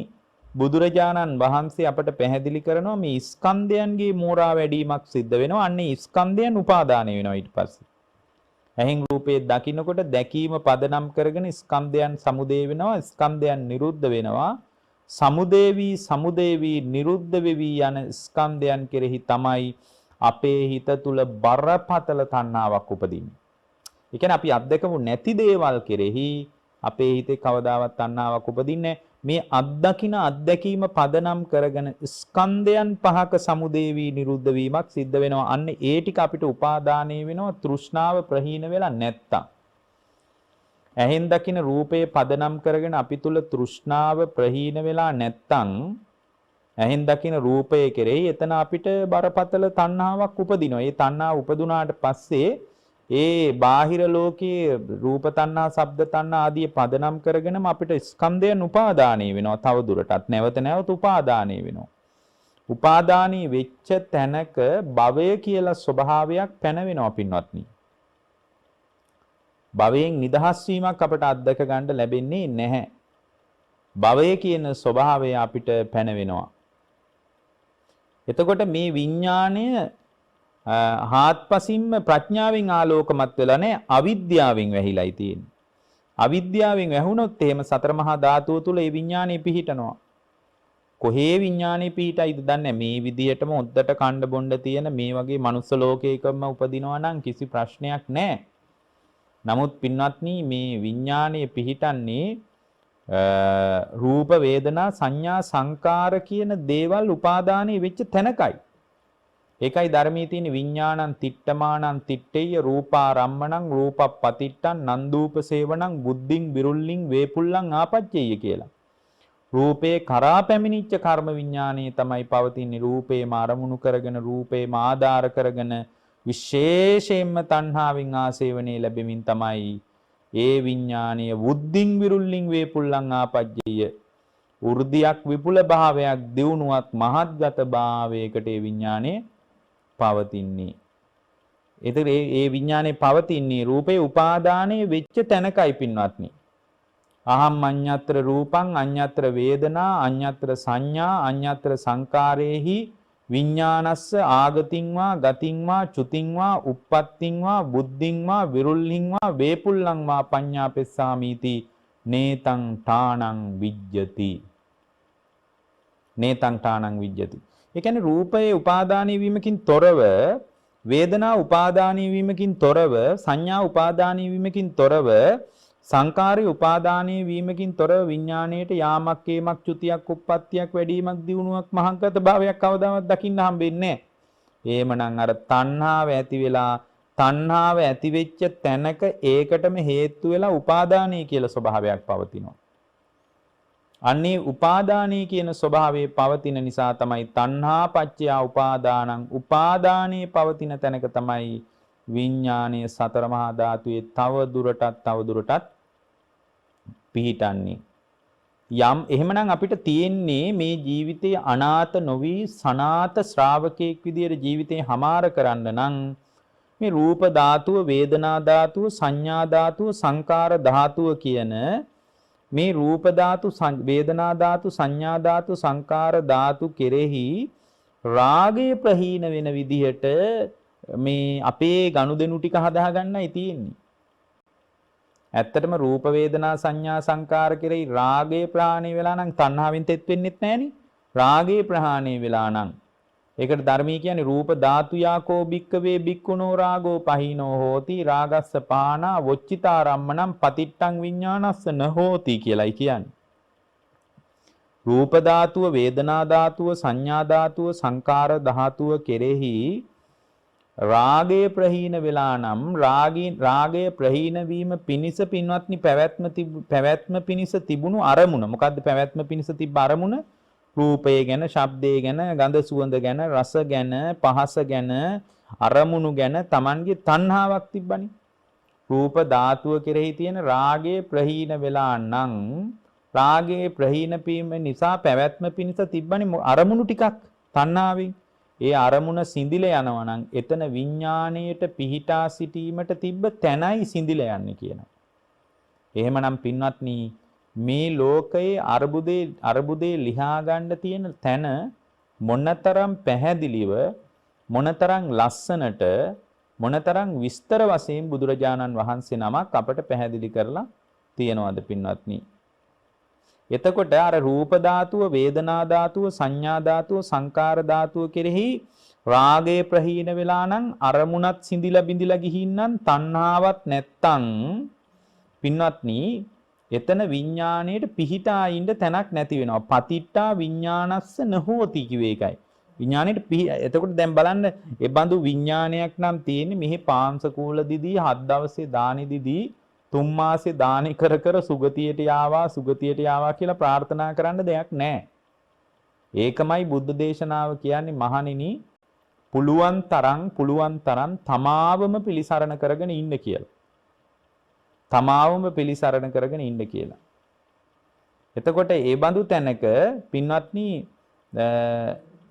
බුදුරජාණන් වහන්සේ අපට පැහැදිලි කරනවා මේ ස්කන්ධයන්ගේ මෝරා වැඩිමක් සිද්ධ වෙනවා. අන්නේ ස්කන්ධයන් උපාදානය වෙනවා ඊට පස්සේ. ඇහෙන් රූපේ දකින්නකොට දැකීම පදනම් කරගෙන ස්කන්ධයන් සමුදේ වෙනවා, ස්කන්ධයන් නිරුද්ධ වෙනවා. සමුදේවි නිරුද්ධ වෙවි යන ස්කන්ධයන් කෙරෙහි තමයි අපේ හිත තුල බරපතල තණ්හාවක් උපදින්නේ. ඒ කියන්නේ අපි අත්දකමු නැති දේවල් කෙරෙහි අපේ හිතේ කවදාවත් තණ්හාවක් උපදින්නේ මේ අත්දකින අත්දැකීම පදනම් කරගෙන ස්කන්ධයන් පහක සමුදේවි නිරුද්ධ වීමක් සිද්ධ වෙනවා. අන්න ඒ ටික අපිට උපාදානීය වෙනවා තෘෂ්ණාව ප්‍රහීන වෙලා නැත්තම්. ඇහෙන් දකින රූපේ පදනම් කරගෙන අපි තුල තෘෂ්ණාව ප්‍රහීන වෙලා නැත්තම් ඇහෙන් දකින රූපය කෙරෙහි එතන අපිට බරපතල තණ්හාවක් උපදිනවා. ඒ තණ්හාව උපදුනාට පස්සේ ඒ බාහිර ලෝකයේ රූප තණ්හා, ශබ්ද තණ්හා ආදී පදනම් කරගෙනම අපිට ස්කන්ධයන් උපාදානීය වෙනවා. තව දුරටත් නැවත නැවත උපාදානීය වෙනවා. උපාදානී වෙච්ච තැනක භවය කියලා ස්වභාවයක් පැනවෙනවා පින්වත්නි. භවයෙන් නිදහස් වීමක් අපට අත්දක ගන්න ලැබෙන්නේ නැහැ. භවය කියන ස්වභාවය අපිට පැනවෙනවා. එතකොට මේ විඥාණය හාත්පසින්ම ප්‍රඥාවෙන් ආලෝකමත් වෙලා නැහැ, අවිද්‍යාවෙන් වැහිලායි තියෙන්නේ. අවිද්‍යාවෙන් වැහුනොත් එහෙම සතර මහා ධාතුව තුල ඒ විඥාණය පිහිටනවා. කොහේ විඥාණය පිහිටයිද දන්නේ මේ විදියටම ඔද්දට කණ්ඩ බොණ්ඩ තියෙන මේ වගේ මනුස්ස ලෝකයකම උපදිනවා නම් කිසි ප්‍රශ්නයක් නැහැ. නමුත් පින්වත්නි මේ විඥාණය පිහිටන්නේ රූප වේදනා සංඥා සංකාර කියන දේවල් උපාදානයේ වෙච්ච තැනකයි. ඒකයි ධර්මයේ තියෙන විඥානං තිට්ඨමානං තිට්ඨේය රූපාරම්මණං රූපප්පතිට්ඨං නන්දූප සේවණං බුද්ධින් විරුල්ලින් වේපුල්ලං ආපච්චේය කියලා. රූපේ කරා පැමිණිච්ච කර්ම විඥානයේ තමයි පවතින්නේ. රූපේම අරමුණු කරගෙන රූපේම ආධාර කරගෙන විශේෂයෙන්ම තණ්හාවෙන් ආසේවණේ ලැබෙමින් තමයි ඒ විඥානීය බුද්ධින් විරුල්ලින් වේපුල්ලං ආපච්චේය. උර්ධියක් විපුල භාවයක් දියුණුවක් මහත්ගත භාවයකට ඒ විඥානයේ පවතින්නේ. ඒතර ඒ විඥානේ පවතින්නේ රූපේ උපාදානයේ වෙච්ච තැනකයි පින්වත්නි. අහම් අඤ්ඤත්‍ර රූපං අඤ්ඤත්‍ර වේදනා අඤ්ඤත්‍ර සංඥා අඤ්ඤත්‍ර සංකාරේහි විඥානස්ස ආගතින් වා ගතින් වා චුතින් වා uppattin වා බුද්ධින් වා විරුල්හින් වා වේපුල්ලං වා පඤ්ඤාපෙස්සාමීති නේතං ඨානං විජ්ජති. නේතං ඨානං විජ්ජති. ඒ කියන්නේ රූපයේ උපාදානීය වීමකින් තොරව, වේදනා උපාදානීය වීමකින් තොරව, සංඥා උපාදානීය වීමකින් තොරව, සංකාරී උපාදානීය වීමකින් තොරව විඥාණයට යාමක් ඒමක් චුතියක් උප්පත්තියක් වැඩිමක් දියුණුවක් මහංගත භාවයක් කවදාවත් දකින්න හම්බෙන්නේ නැහැ. එහෙමනම් අර තණ්හාව ඇති වෙලා තණ්හාව ඇති වෙච්ච තැනක ඒකටම හේතු වෙලා උපාදානීය කියලා ස්වභාවයක් පවතිනවා. අන්නේ උපාදානීය කියන ස්වභාවයේ පවතින නිසා තමයි තණ්හා පච්චය උපාදානං. උපාදානයේ පවතින තැනක තමයි විඥානීය සතර මහා ධාතුවේ තව දුරටත් පිහිටන්නේ. යම් එහෙමනම් අපිට තියෙන්නේ මේ ජීවිතයේ අනාත නොවි සනාත ශ්‍රාවකෙක් විදියට ජීවිතේ හමාර කරන්න නම් මේ රූප ධාතුව, වේදනා ධාතුව, සංඥා ධාතුව, සංකාර ධාතුව කියන මේ රූප ධාතු, වේදනා ධාතු, සංඥා ධාතු, සංකාර ධාතු කෙරෙහි රාගය ප්‍රහීන වෙන විදිහට මේ අපේ ගනුදෙනු ටික හදාගන්නයි තියෙන්නේ. ඇත්තටම රූප වේදනා සංඥා සංකාර කෙරෙහි රාගය ප්‍රහාණය වෙලා නම් තණ්හාවෙන් තෙත් වෙන්නෙත් නැහෙනි. රාගය ප්‍රහාණය වෙලා නම් ඒකට ධර්මී කියන්නේ රූප ධාතු යාකෝ භික්කවේ භික්ඛුනෝ රාගෝ පහිනෝ හෝති රාගස්ස පානා වොච්චිතාරම්මනම් පතිට්ටං විඥානස්ස නහෝති කියලායි කියන්නේ. රූප ධාතුව, වේදනා ධාතුව, සංඥා ධාතුව, සංකාර ධාතුව කෙරෙහි රාගය ප්‍රහීන වෙලා නම් රාගය ප්‍රහීන වීම පිණිස පින්වත්නි පැවැත්ම පිණිස තිබුණු අරමුණ. මොකද්ද පැවැත්ම පිණිස තිබ්බ අරමුණ? රූපය ගැන, ශබ්දය ගැන, ගඳ සුවඳ ගැන, රස ගැන, පහස ගැන, අරමුණු ගැන Tamanගේ තණ්හාවක් තිබ්බනේ. රූප ධාතුව කෙරෙහි තියෙන රාගය ප්‍රහීන වෙලා නම් රාගයේ ප්‍රහීන වීම නිසා පැවැත්ම පිණිස තිබ්බනේ අරමුණු ටිකක් තණ්හාවෙන්. ඒ අරමුණ සිඳිල යනවා නම් එතන විඥාණයට පිහිටා සිටීමට තිබ්බ තැනයි සිඳිල යන්නේ කියනවා. එහෙමනම් පින්වත්නි මේ ලෝකයේ අර්බුදේ ලිහා ගන්න තියෙන තැන මොනතරම් පැහැදිලිව මොනතරම් ලස්සනට මොනතරම් විස්තර වශයෙන් බුදුරජාණන් වහන්සේ නමක් අපට පැහැදිලි කරලා තියෙනවද පින්වත්නි. එතකොට අර රූප ධාතුව, වේදනා ධාතුව, සංඥා ධාතුව, සංකාර ධාතුව කෙරෙහි රාගය ප්‍රහීන වෙලා නම් අරමුණත් සිඳිලා බිඳිලා ගිහින් නම් තණ්හාවක් නැත්තම් පින්වත්නි එතන විඥාණයට පිහිටා ඉන්න තැනක් නැති වෙනවා. පතිට්ඨා විඥානස්ස නහෝති කිව්වේ ඒකයි. විඥාණයට එතකොට දැන් බලන්න ඒ බඳු විඥානයක් නම් තියෙන්නේ මෙහි පාංශකූල දිදී 7 දවසේ දානි දිදී 3 මාසේ දානි කර කර සුගතියට යාවා කියලා ප්‍රාර්ථනා කරන්න දෙයක් නැහැ. ඒකමයි බුද්ධ දේශනාව කියන්නේ මහණෙනි පුළුවන් තරම් තමාවම පිළිසරණ කරගෙන ඉන්න කියලා. තමාවම පිළිසරණ කරගෙන ඉන්න කියලා. එතකොට ඒ බඳු තැනක පින්වත්නි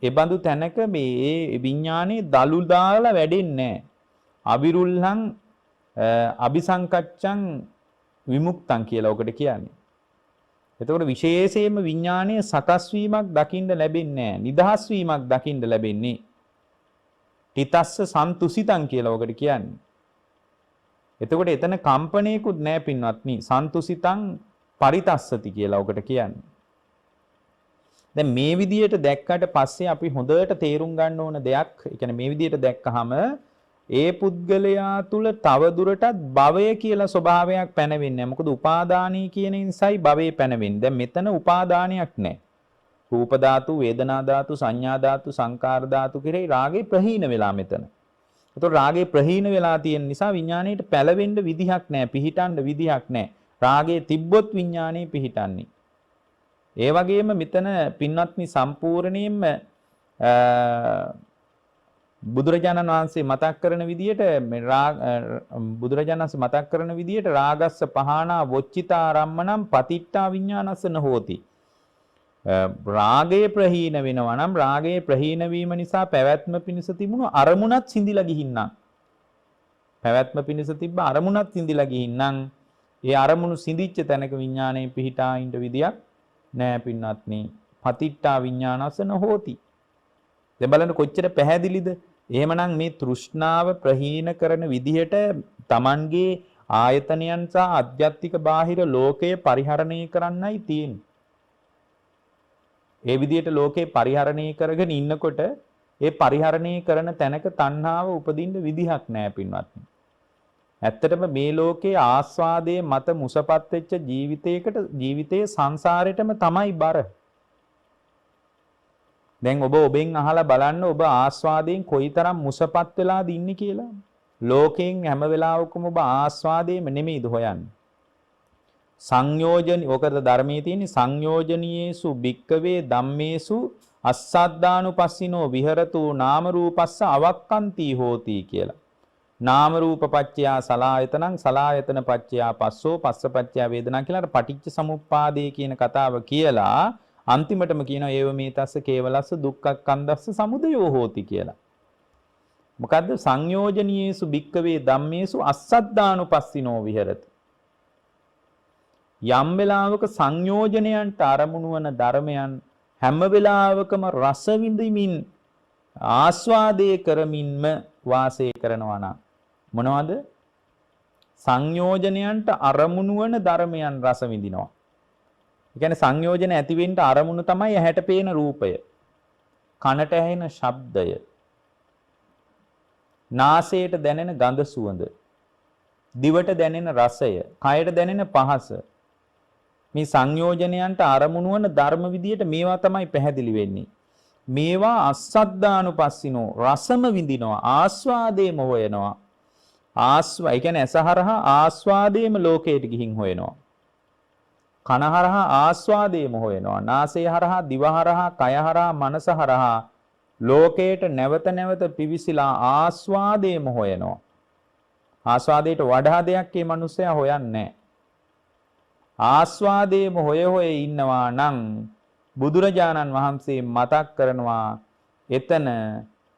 ඒ බඳු තැනක මේ විඥානේ දලු දාලා වැඩෙන්නේ නැහැ. අවිරුල්හං අபிසංකච්ඡං විමුක්තං කියලා ඔකට කියන්නේ. එතකොට විශේෂයෙන්ම විඥානයේ සකස් වීමක් දකින්න ලැබෙන්නේ නැහැ. නිදහස් වීමක් දකින්න ලැබෙන්නේ. තිතස්ස සන්තුසිතං කියලා ඔකට කියන්නේ. එතකොට එතන කම්පණයකුත් නැහැ පින්වත්නි. සන්තුසිතං පරිතස්සති කියලා ඔකට කියන්නේ. දැන් මේ විදියට දැක්කට පස්සේ අපි හොඳට තේරුම් ගන්න ඕන දෙයක්, ඒ කියන්නේ මේ විදියට දැක්කහම ඒ පුද්ගලයා තුල තව දුරටත් භවය කියලා ස්වභාවයක් පැනවෙන්නේ නැහැ. මොකද උපාදානී කියන නිසායි භවයේ පැනවෙන්නේ. දැන් මෙතන උපාදානයක් නැහැ. රූප ධාතු, වේදනා ධාතු, සංඥා ධාතු, සංකාර ධාතු කෙරෙහි රාගේ ප්‍රහීන වෙලා මෙතන. ඒතකොට රාගේ ප්‍රහීන වෙලා තියෙන නිසා විඥාණයට පැලවෙන්න විදිහක් නැහැ, පිහිටන්න විදිහක් නැහැ. රාගේ තිබ්බොත් විඥාණය පිහිටන්නේ. ඒ වගේම මෙතන පින්වත්නි සම්පූර්ණයෙන්ම බුදුරජාණන් වහන්සේ මතක් කරන විදිහට බුදුරජාණන් වහන්සේ මතක් කරන විදිහට රාගස්ස පහනා වොච්චිතා රම්මනම් පතිට්ඨා විඥානස්ස නහෝති. රාගය ප්‍රහීන වෙනවා නම් රාගයේ ප්‍රහීන වීම නිසා පැවැත්ම පිණිස තිබුණු අරමුණත් සිඳිලා ගිහින්නම්. පැවැත්ම පිණිස තිබ්බ අරමුණත් සිඳිලා ගිහින්නම් ඒ අරමුණු සිඳිච්ච තැනක විඥානයේ පිහිටා ඉන්න විදියක් නෑ පින්වත්නි. පතිට්ඨා විඥානස්ස නහෝති. දැන් බලන්න කොච්චර පැහැදිලිද? එහෙමනම් මේ තෘෂ්ණාව ප්‍රහීන කරන විදිහට Tamanගේ ආයතනයන් සහ අධ්‍යාත්මික බාහිර ලෝකය පරිහරණය කරන්නයි තියෙන්නේ. ඒ විදිහට ලෝකේ පරිහරණය කරගෙන ඉන්නකොට ඒ පරිහරණය කරන තැනක තණ්හාව උපදින්න විදිහක් නෑ පින්වත්නි. ඇත්තටම මේ ලෝකේ ආස්වාදයේ මත මුසපත් වෙච්ච ජීවිතයේ සංසාරෙටම තමයි බර. දැන් ඔබෙන් අහලා බලන්න ඔබ ආස්වාදයෙන් කොයිතරම් මුසපත් වෙලාද ඉන්නේ කියලා. ලෝකයෙන් හැම වෙලාවකම ඔබ ආස්වාදයේම නෙමෙයිද හොයන්නේ. සංයෝජන ඔකද ධර්මයේ තියෙන සංයෝජනීයේසු භික්කවේ ධම්මේසු අස්සද්දානුපස්සිනෝ විහෙරතු නාම රූපස්ස අවක්කන්ති හෝති කියලා. නාම රූප පච්චයා සලායතනං සලායතන පච්චයා පස්සෝ පස්ස පච්චයා වේදනා කියලා අර පටිච්ච සමුප්පාදේ කියන කතාව කියලා අන්තිමටම කියනවා ඒව මේ තස්ස කේවලස්ස දුක්ඛක්ඛන්දස්ස සමුදයෝ හෝති කියලා. මොකද්ද සංයෝජනීයේසු භික්කවේ ධම්මේසු අස්සද්දානුපස්සිනෝ විහෙරති. යම් වෙලාවක සංයෝජනයන්ට අරමුණු වන ධර්මයන් හැම වෙලාවකම රස විඳිමින් ආස්වාදයේ කරමින්ම වාසය කරනවා නම් මොනවද සංයෝජනයන්ට අරමුණු වන ධර්මයන් රස විඳිනවා. ඒ කියන්නේ සංයෝජන ඇති වෙන්න අරමුණු තමයි ඇහැට පේන රූපය, කනට ඇහෙන ශබ්දය, නාසයට දැනෙන ගඳ සුවඳ, දිවට දැනෙන රසය, කයට දැනෙන පහස. මේ සංයෝජනයන්ට අරමුණු වන ධර්ම විදියට මේවා තමයි පැහැදිලි වෙන්නේ. මේවා අස්සද්දානුපස්සිනෝ රසම විඳිනවා, ආස්වාදේම හොයනවා. ඒ කියන්නේ ඇසහරහා ආස්වාදේම ලෝකයට ගිහින් හොයනවා. කනහරහා ආස්වාදේම හොයනවා. නාසය හරහා, දිව හරහා, කය හරහා, මනස හරහා ලෝකයට නැවත නැවත පිවිසිලා ආස්වාදේම හොයනවා. ආස්වාදයට වඩා දෙයක් මේ මිනිස්සයා හොයන්නේ නැහැ. ආස්වාදේම හොය ඉන්නවා නම් බුදුරජාණන් වහන්සේ මතක් කරනවා එතන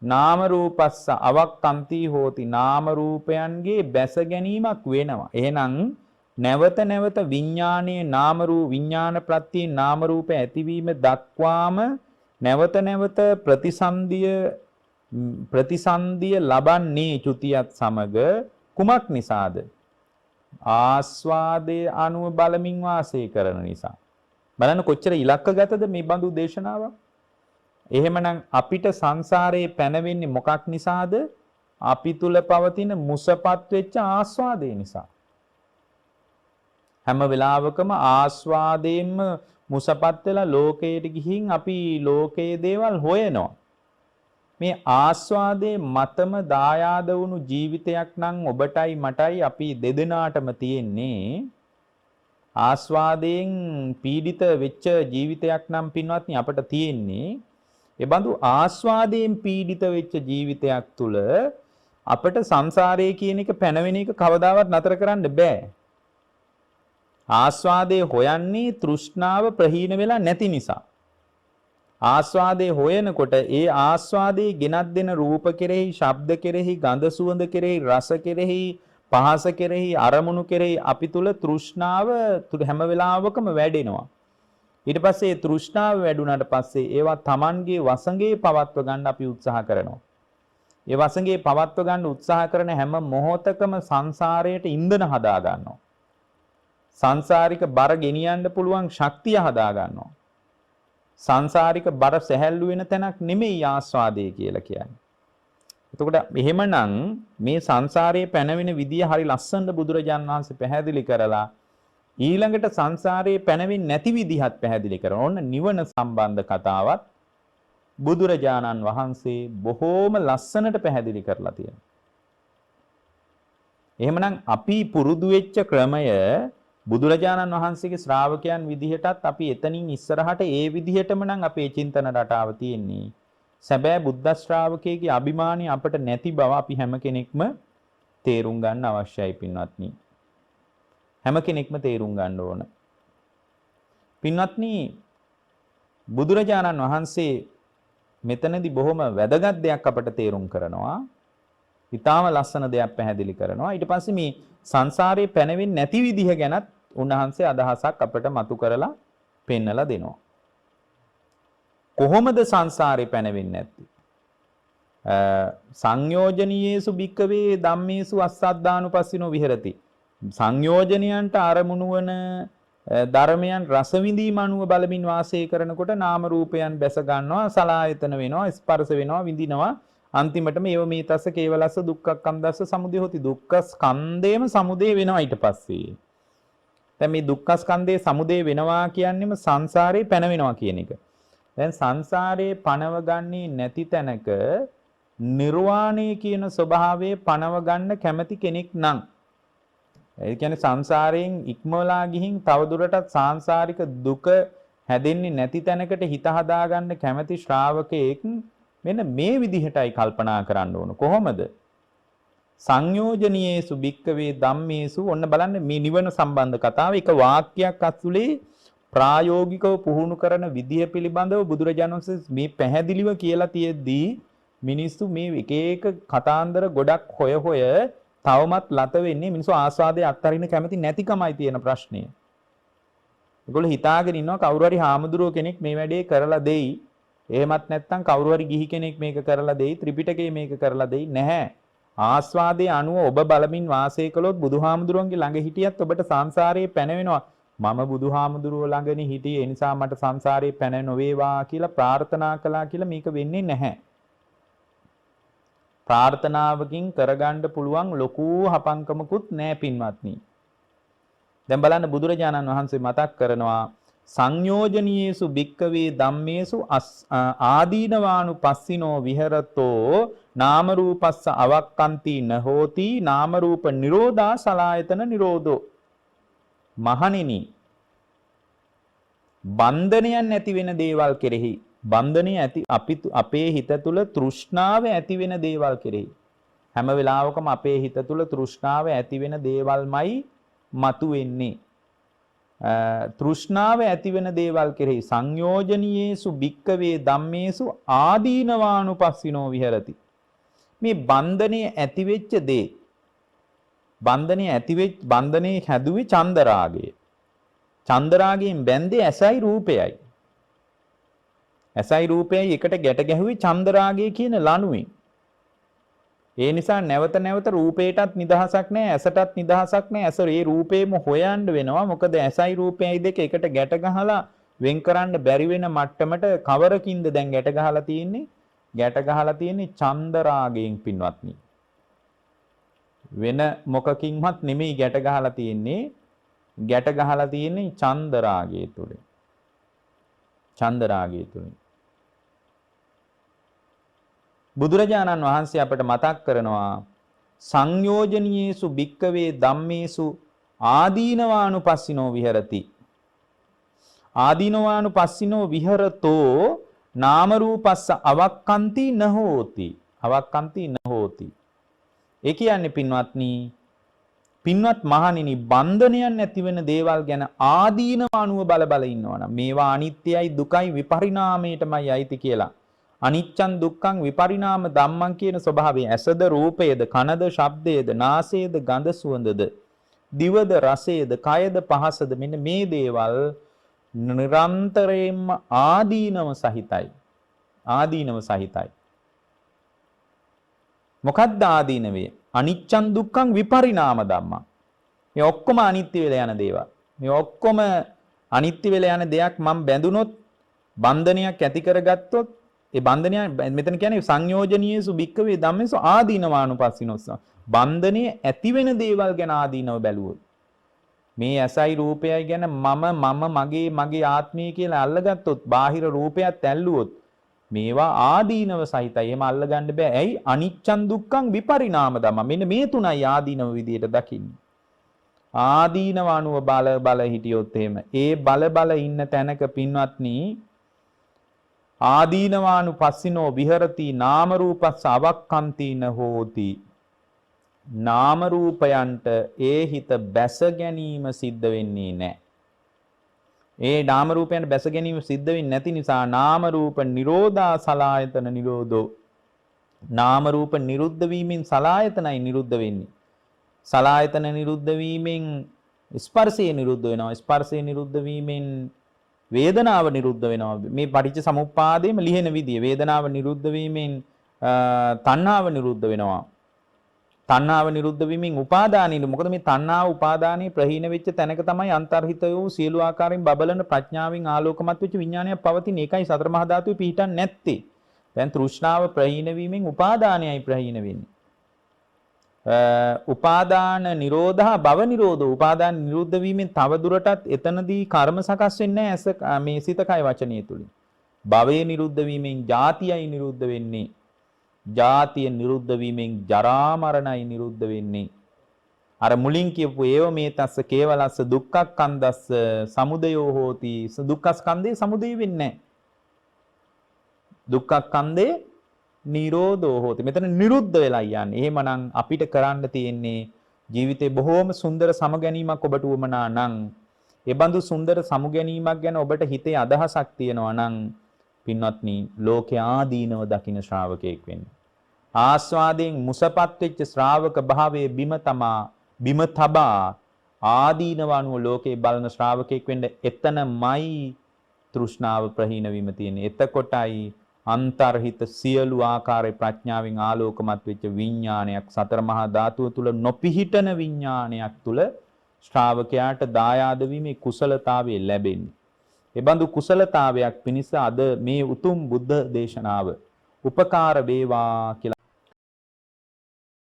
නාම රූපස්ස අවක්කන්ති හෝති. නාම රූපයන්ගේ බැස ගැනීමක් වෙනවා. එහෙනම් නැවත නැවත විඥානයේ විඥාන ප්‍රත්‍යයෙන් නාම රූප ඇතිවීම දක්වාම නැවත නැවත ප්‍රතිසන්දිය ලබන්නේ චුතියත් සමග කුමක් නිසාද? ආස්වාදයේ අනුව බලමින් වාසය කරන නිසා. බලන්න කොච්චර ඉලක්කගතද මේ බඳු දේශනාව. එහෙමනම් අපිට සංසාරේ පැනවෙන්නේ මොකක් නිසාද? අපි තුල පවතින මුසපත් වෙච්ච ආස්වාදේ නිසා. හැම වෙලාවකම ආස්වාදයෙන්ම මුසපත් වෙලා ලෝකයට ගිහින් අපි ලෝකයේ දේවල් හොයනවා. මේ ආස්වාදයේ මතම දායාද වුණු ජීවිතයක් නම් ඔබටයි මටයි අපි දෙදෙනාටම තියෙන්නේ. ආස්වාදයෙන් පීඩිත වෙච්ච ජීවිතයක් නම් පින්වත්නි අපට තියෙන්නේ. ඒ බඳු ආස්වාදයෙන් පීඩිත වෙච්ච ජීවිතයක් තුළ අපට සංසාරයේ කියන එක පැනවෙන එක කවදාවත් නතර කරන්න බෑ. ආස්වාදයේ හොයන්නේ තෘෂ්ණාව ප්‍රහීන වෙලා නැති නිසා. ආස්වාදයේ හොයනකොට ඒ ආස්වාදයේ ගෙනත් දෙන රූප කෙරෙහි, ශබ්ද කෙරෙහි, ගඳ සුවඳ කෙරෙහි, රස කෙරෙහි, පහස කෙරෙහි, අරමුණු කෙරෙහි අපි තුල තෘෂ්ණාව හැම වෙලාවකම වැඩෙනවා. ඊට පස්සේ තෘෂ්ණාව වැඩුණාට පස්සේ ඒවා Tamanගේ වසඟේ පවත්ව ගන්න අපි උත්සාහ කරනවා. ඒ වසඟේ පවත්ව ගන්න උත්සාහ කරන හැම මොහොතකම සංසාරයට ඉන්ධන හදා ගන්නවා. සංසාරික බර ගෙනියන්න පුළුවන් ශක්තිය හදා ගන්නවා. සංසාරික බර සැහැල්ලු වෙන තැනක් නෙමෙයි ආස්වාදය කියලා කියන්නේ. එතකොට එහෙමනම් මේ සංසාරයේ පැනවෙන විදිය හරි ලස්සනට බුදුරජාන් වහන්සේ පැහැදිලි කරලා ඊළඟට සංසාරයේ පැනවෙන්නේ නැති විදිහත් පැහැදිලි කරනවා. ඔන්න නිවන සම්බන්ධ කතාවත් බුදුරජාණන් වහන්සේ බොහෝම ලස්සනට පැහැදිලි කරලා තියෙනවා. එහෙමනම් අපි පුරුදු වෙච්ච ක්‍රමය බුදුරජාණන් වහන්සේගේ ශ්‍රාවකයන් විදිහටත් අපි එතනින් ඉස්සරහට ඒ විදිහටම නම් අපේ චින්තන රටාව තියෙන්නේ. සැබෑ බුද්ධ ශ්‍රාවකයේ අභිමානය අපට නැති බව අපි හැම කෙනෙක්ම තේරුම් ගන්න අවශ්‍යයි පින්වත්නි. හැම කෙනෙක්ම තේරුම් ගන්න ඕන. පින්වත්නි බුදුරජාණන් වහන්සේ මෙතනදී බොහොම වැදගත් දෙයක් අපට තේරුම් කරනවා. ඊටාම ලස්සන දෙයක් පැහැදිලි කරනවා. ඊට පස්සේ මේ සංසාරේ පැනවෙන්නේ නැති විදිහ ගැනත් උන්වහන්සේ අදහසක් අපට මතු කරලා පෙන්නලා දෙනවා. කොහොමද සංසාරේ පැනවෙන්නේ නැත්තේ? සංයෝජනීයේසු භික්කවේ ධම්මේසු අස්සද්ධානුපස්සිනෝ විහෙරති. සංයෝජනයන්ට අරමුණු වන ධර්මයන් රස විඳීම අනුව බලමින් වාසය කරනකොට නාම රූපයන් බැස ගන්නවා, සලආයතන වෙනවා, ස්පර්ශ වෙනවා, විඳිනවා. අන්තිමටම ඒව මේ තස්ස කේවලස්ස දුක්ඛක්ඛන්දස්ස සමුදය හොති. දුක්ඛ ස්කන්ධේම සමුදය වෙනවා ඊට පස්සේ. දැන් මේ දුක්ඛ ස්කන්ධේ සමුදය වෙනවා කියන්නේම සංසාරේ පැනවෙනවා කියන එක. දැන් සංසාරේ පණව ගන්නේ නැති තැනක නිර්වාණය කියන ස්වභාවයේ පණව ගන්න කැමති කෙනෙක් නම්, ඒ කියන්නේ සංසාරයෙන් ඉක්මවලා ගිහින් තවදුරටත් සාංශාරික දුක හැදෙන්නේ නැති තැනකට හිත හදාගන්න කැමති ශ්‍රාවකෙක් මෙන්න මේ විදිහටයි කල්පනා කරන්න ඕන. කොහොමද? සංයෝජනීයේසු භික්කවේ ධම්මේසු. ඔන්න බලන්න මේ නිවන සම්බන්ධ කතාව එක වාක්‍යයක් අස්තුලේ ප්‍රායෝගිකව පුහුණු කරන විදිය පිළිබඳව බුදුරජාණන් වහන්සේ මේ පැහැදිලිව කියලා තියෙද්දී මිනිස්සු මේ එක එක කතාන්දර ගොඩක් හොය තවමත් ලත වෙන්නේ මිනිස්සු ආස්වාදයේ අත්හරින්න කැමති නැතිකමයි තියෙන ප්‍රශ්නේ. ඒගොල්ලෝ හිතාගෙන ඉන්නවා කවුරු හරි හාමුදුරුවෝ කෙනෙක් මේ වැඩේ කරලා දෙයි. එහෙමත් නැත්නම් කවුරු හරි ගිහි කෙනෙක් මේක කරලා දෙයි, ත්‍රිපිටකයේ මේක කරලා දෙයි. නැහැ. ආස්වාදයේ අනුව ඔබ බලමින් වාසය කළොත් බුදුහාමුදුරුවන්ගේ ළඟ හිටියත් ඔබට සංසාරයේ පැනවෙනවා. මම බුදුහාමුදුරුවෝ ළඟනේ හිටියේ, ඒ නිසා මට සංසාරයේ පැන නොවේවා කියලා ප්‍රාර්ථනා කළා කියලා මේක වෙන්නේ නැහැ. ප්‍රාර්ථනාවකින් කරගන්න පුළුවන් ලොකු හපංකමකුත් නැහැ පින්වත්නි. දැන් බලන්න බුදුරජාණන් වහන්සේ මතක් කරනවා සංයෝජනීයේසු භික්කවේ ධම්මේසු ආදීනවානු පස්සිනෝ විහෙරතෝ නාම රූපස්ස අවක්කන්ති නහෝති නාම රූප නිරෝධා සලායතන නිරෝධෝ. මහණෙනි, බන්ධනයන් ඇති වෙන දේවල් කෙරෙහි, බන්ධනය ඇති අපේ හිත තුල තෘෂ්ණාව ඇති වෙන දේවල් කෙරෙහි හැම වෙලාවකම අපේ හිත තුල තෘෂ්ණාව ඇති වෙන දේවල්මයි මතුවෙන්නේ. තෘෂ්ණාව ඇති වෙන දේවල් කෙරෙහි සංයෝජනීයේසු භික්කවේ ධම්මේසු ආදීනවානුපස්සිනෝ විහෙරති. මේ බන්ධනයේ ඇති වෙච්ච දේ, බන්ධනයේ හැදුවේ චන්දරාගය. චන්දරාගයෙන් බැඳේ ඇසයි රූපයයි. ඇසයි රූපයයි එකට ගැට ගැහුවේ චන්දරාගය කියන ලණුවෙන්. ඒ නිසා නැවත නැවත රූපේටත් නිදහසක් නැහැ, ඇසටත් නිදහසක් නැහැ. ඇස ඒ රූපේම හොයන්න වෙනවා. මොකද ඇසයි රූපයයි දෙක එකට ගැට ගහලා වෙන් කරන්න බැරි වෙන මට්ටමට කවරකින්ද දැන් ගැට ගහලා තියෙන්නේ? ගැට ගහලා තියෙන්නේ චන්ද රාගයෙන් පින්වත්නි. වෙන මොකකින්වත් නෙමෙයි ගැට ගහලා තියෙන්නේ. ගැට ගහලා තියෙන්නේ චන්ද රාගය තුලින්. චන්ද රාගය තුලින්. බුදුරජාණන් වහන්සේ අපට මතක් කරනවා සංයෝජනීයේසු භික්කවේ ධම්මේසු ආදීනවානුපස්සිනෝ විහෙරති. ආදීනවානුපස්සිනෝ විහෙරතෝ නාම රූපස්ස අවක්칸ති නහෝති. අවක්칸ති නහෝති. ඒ කියන්නේ පින්වත්නි, පින්වත් මහණෙනි, බන්ධනයන් නැති වෙන දේවල් ගැන ආදීනවානුව බල බල ඉන්නවනම් මේවා අනිත්‍යයි දුකයි විපරිණාමයටමයි අයිති කියලා. අනිච්චං දුක්ඛං විපරිණාම ධම්මං කියන ස්වභාවය ඇසද රූපයේද කනද ශබ්දයේද නාසයේද ගඳ සුවඳද දිවද රසයේද කයද පහසද මෙන්න මේ දේවල් නිරන්තරයෙන්ම ආදීනව සහිතයි. ආදීනව සහිතයි. මොකක්ද ආදීනවේ? අනිච්චං දුක්ඛං විපරිණාම ධම්මං. මේ ඔක්කොම අනිත්‍ය වෙලා යන දේවල්. මේ ඔක්කොම අනිත්‍ය වෙලා යන දෙයක් මම බැඳුනොත් බන්ධනයක් ඇති කරගත්තොත් ඒ බන්ධනය මෙතන කියන්නේ සංයෝජනීයසු භික්කවේ ධම්මේසු ආදීනවානුපස්සිනොස්ස. බන්ධනයේ ඇති වෙන දේවල් ගැන ආදීනව බැලුවොත් මේ ඇසයි රූපයයි ගැන මම මගේ ආත්මය කියලා අල්ලගත්තොත් බාහිර රූපයත් ඇල්ලුවොත් මේවා ආදීනව සහිතයි. එහෙම අල්ලගන්න බෑ. ඇයි? අනිච්චං දුක්ඛං විපරිණාම ධම්ම. මෙන්න මේ තුනයි ආදීනව විදියට දකින්නේ. ආදීනව අනුව බල හිටියොත් එහෙම ඒ බල ඉන්න තැනක පින්වත්නි ආදීනවානුපස්සිනෝ විහෙරති නාම රූපස්ස අවක්ඛන්ති නහෝති. නාම රූපයන්ට ඒ හිත බැස ගැනීම සිද්ධ වෙන්නේ නැහැ. ඒ නාම රූපයන්ට බැස ගැනීම සිද්ධ වෙන්නේ නැති නිසා නාම රූප නිරෝධා සලායතන නිරෝධෝ. නාම රූප නිරුද්ධ වීමෙන් සලායතනයි නිරුද්ධ වෙන්නේ. සලායතන නිරුද්ධ වීමෙන් ස්පර්ශය නිරුද්ධ වෙනවා. ස්පර්ශය නිරුද්ධ වීමෙන් වේදනාව නිරුද්ධ වෙනවා. මේ පටිච්ච සමුප්පාදයේම ලිහෙන විදිය. වේදනාව නිරුද්ධ වීමෙන් තණ්හාව නිරුද්ධ වෙනවා. තණ්හාව නිරුද්ධ වීමෙන් උපාදානිය. මොකද මේ තණ්හාව උපාදානිය ප්‍රහීන වෙච්ච තැනක තමයි අන්තර්හිත වූ සියලු ආකාරයෙන් බබලන ප්‍රඥාවෙන් ආලෝකමත් වෙච්ච විඥානයක් පවතින. ඒකයි සතර මහා ධාතුවේ පිහිටන් නැත්තේ. දැන් තෘෂ්ණාව ප්‍රහීන වීමෙන් උපාදානයයි ප්‍රහීන වෙන්නේ. උපාදාන නිරෝධා භව නිරෝධෝ. උපාදාන නිරුද්ධ වීමෙන් තව දුරටත් එතනදී කර්ම සකස් වෙන්නේ නැහැ මේ සිත කය වචනය තුලින්. භවයේ නිරුද්ධ වීමෙන් ජාතියයි නිරුද්ධ වෙන්නේ. ජාතිය නිරුද්ධ වීමෙන් ජරා මරණයි නිරුද්ධ වෙන්නේ. අර මුලින් කියපු ඒව මේ තස්ස කේවලස්ස දුක්ඛක්ඛන්දස්ස සමුදයෝ හෝති. දුක්ඛස්කන්ධේ සමුදය වෙන්නේ නැහැ. දුක්ඛක්ඛන්ධේ නිරෝධෝ හෝති. මෙතන නිරුද්ධ වෙලා යන්නේ. එහෙමනම් අපිට කරන්න තියෙන්නේ ජීවිතේ බොහෝම සුන්දර සමගැනීමක් ඔබට උවමනා නම්, ඒ බඳු සුන්දර සමගැනීමක් ගැන ඔබට හිතේ අදහසක් තියෙනවා නම් පින්වත්නි, ලෝකේ ආදීනව දකින්න ශ්‍රාවකයෙක් වෙන්න. ආස්වාදයෙන් මුසපත් වෙච්ච ශ්‍රාවක භාවයේ බිම තබා ආදීනව අනුව ලෝකේ බලන ශ්‍රාවකයෙක් වෙන්න. එතනමයි තෘෂ්ණාව ප්‍රහීන වීම තියෙන්නේ. එතකොටයි අන්තර්හිත සියලු ආකාරයේ ප්‍රඥාවෙන් ආලෝකමත් වෙච්ච විඥානයක්, සතර මහා ධාතුව තුල නොපිහිටන විඥානයක් තුල ශ්‍රාවකයාට දායාද වීමේ කුසලතාවය ලැබෙන්නේ. ඒ බඳු කුසලතාවයක් පිණිස අද මේ උතුම් බුද්ධ දේශනාව උපකාර වේවා කියලා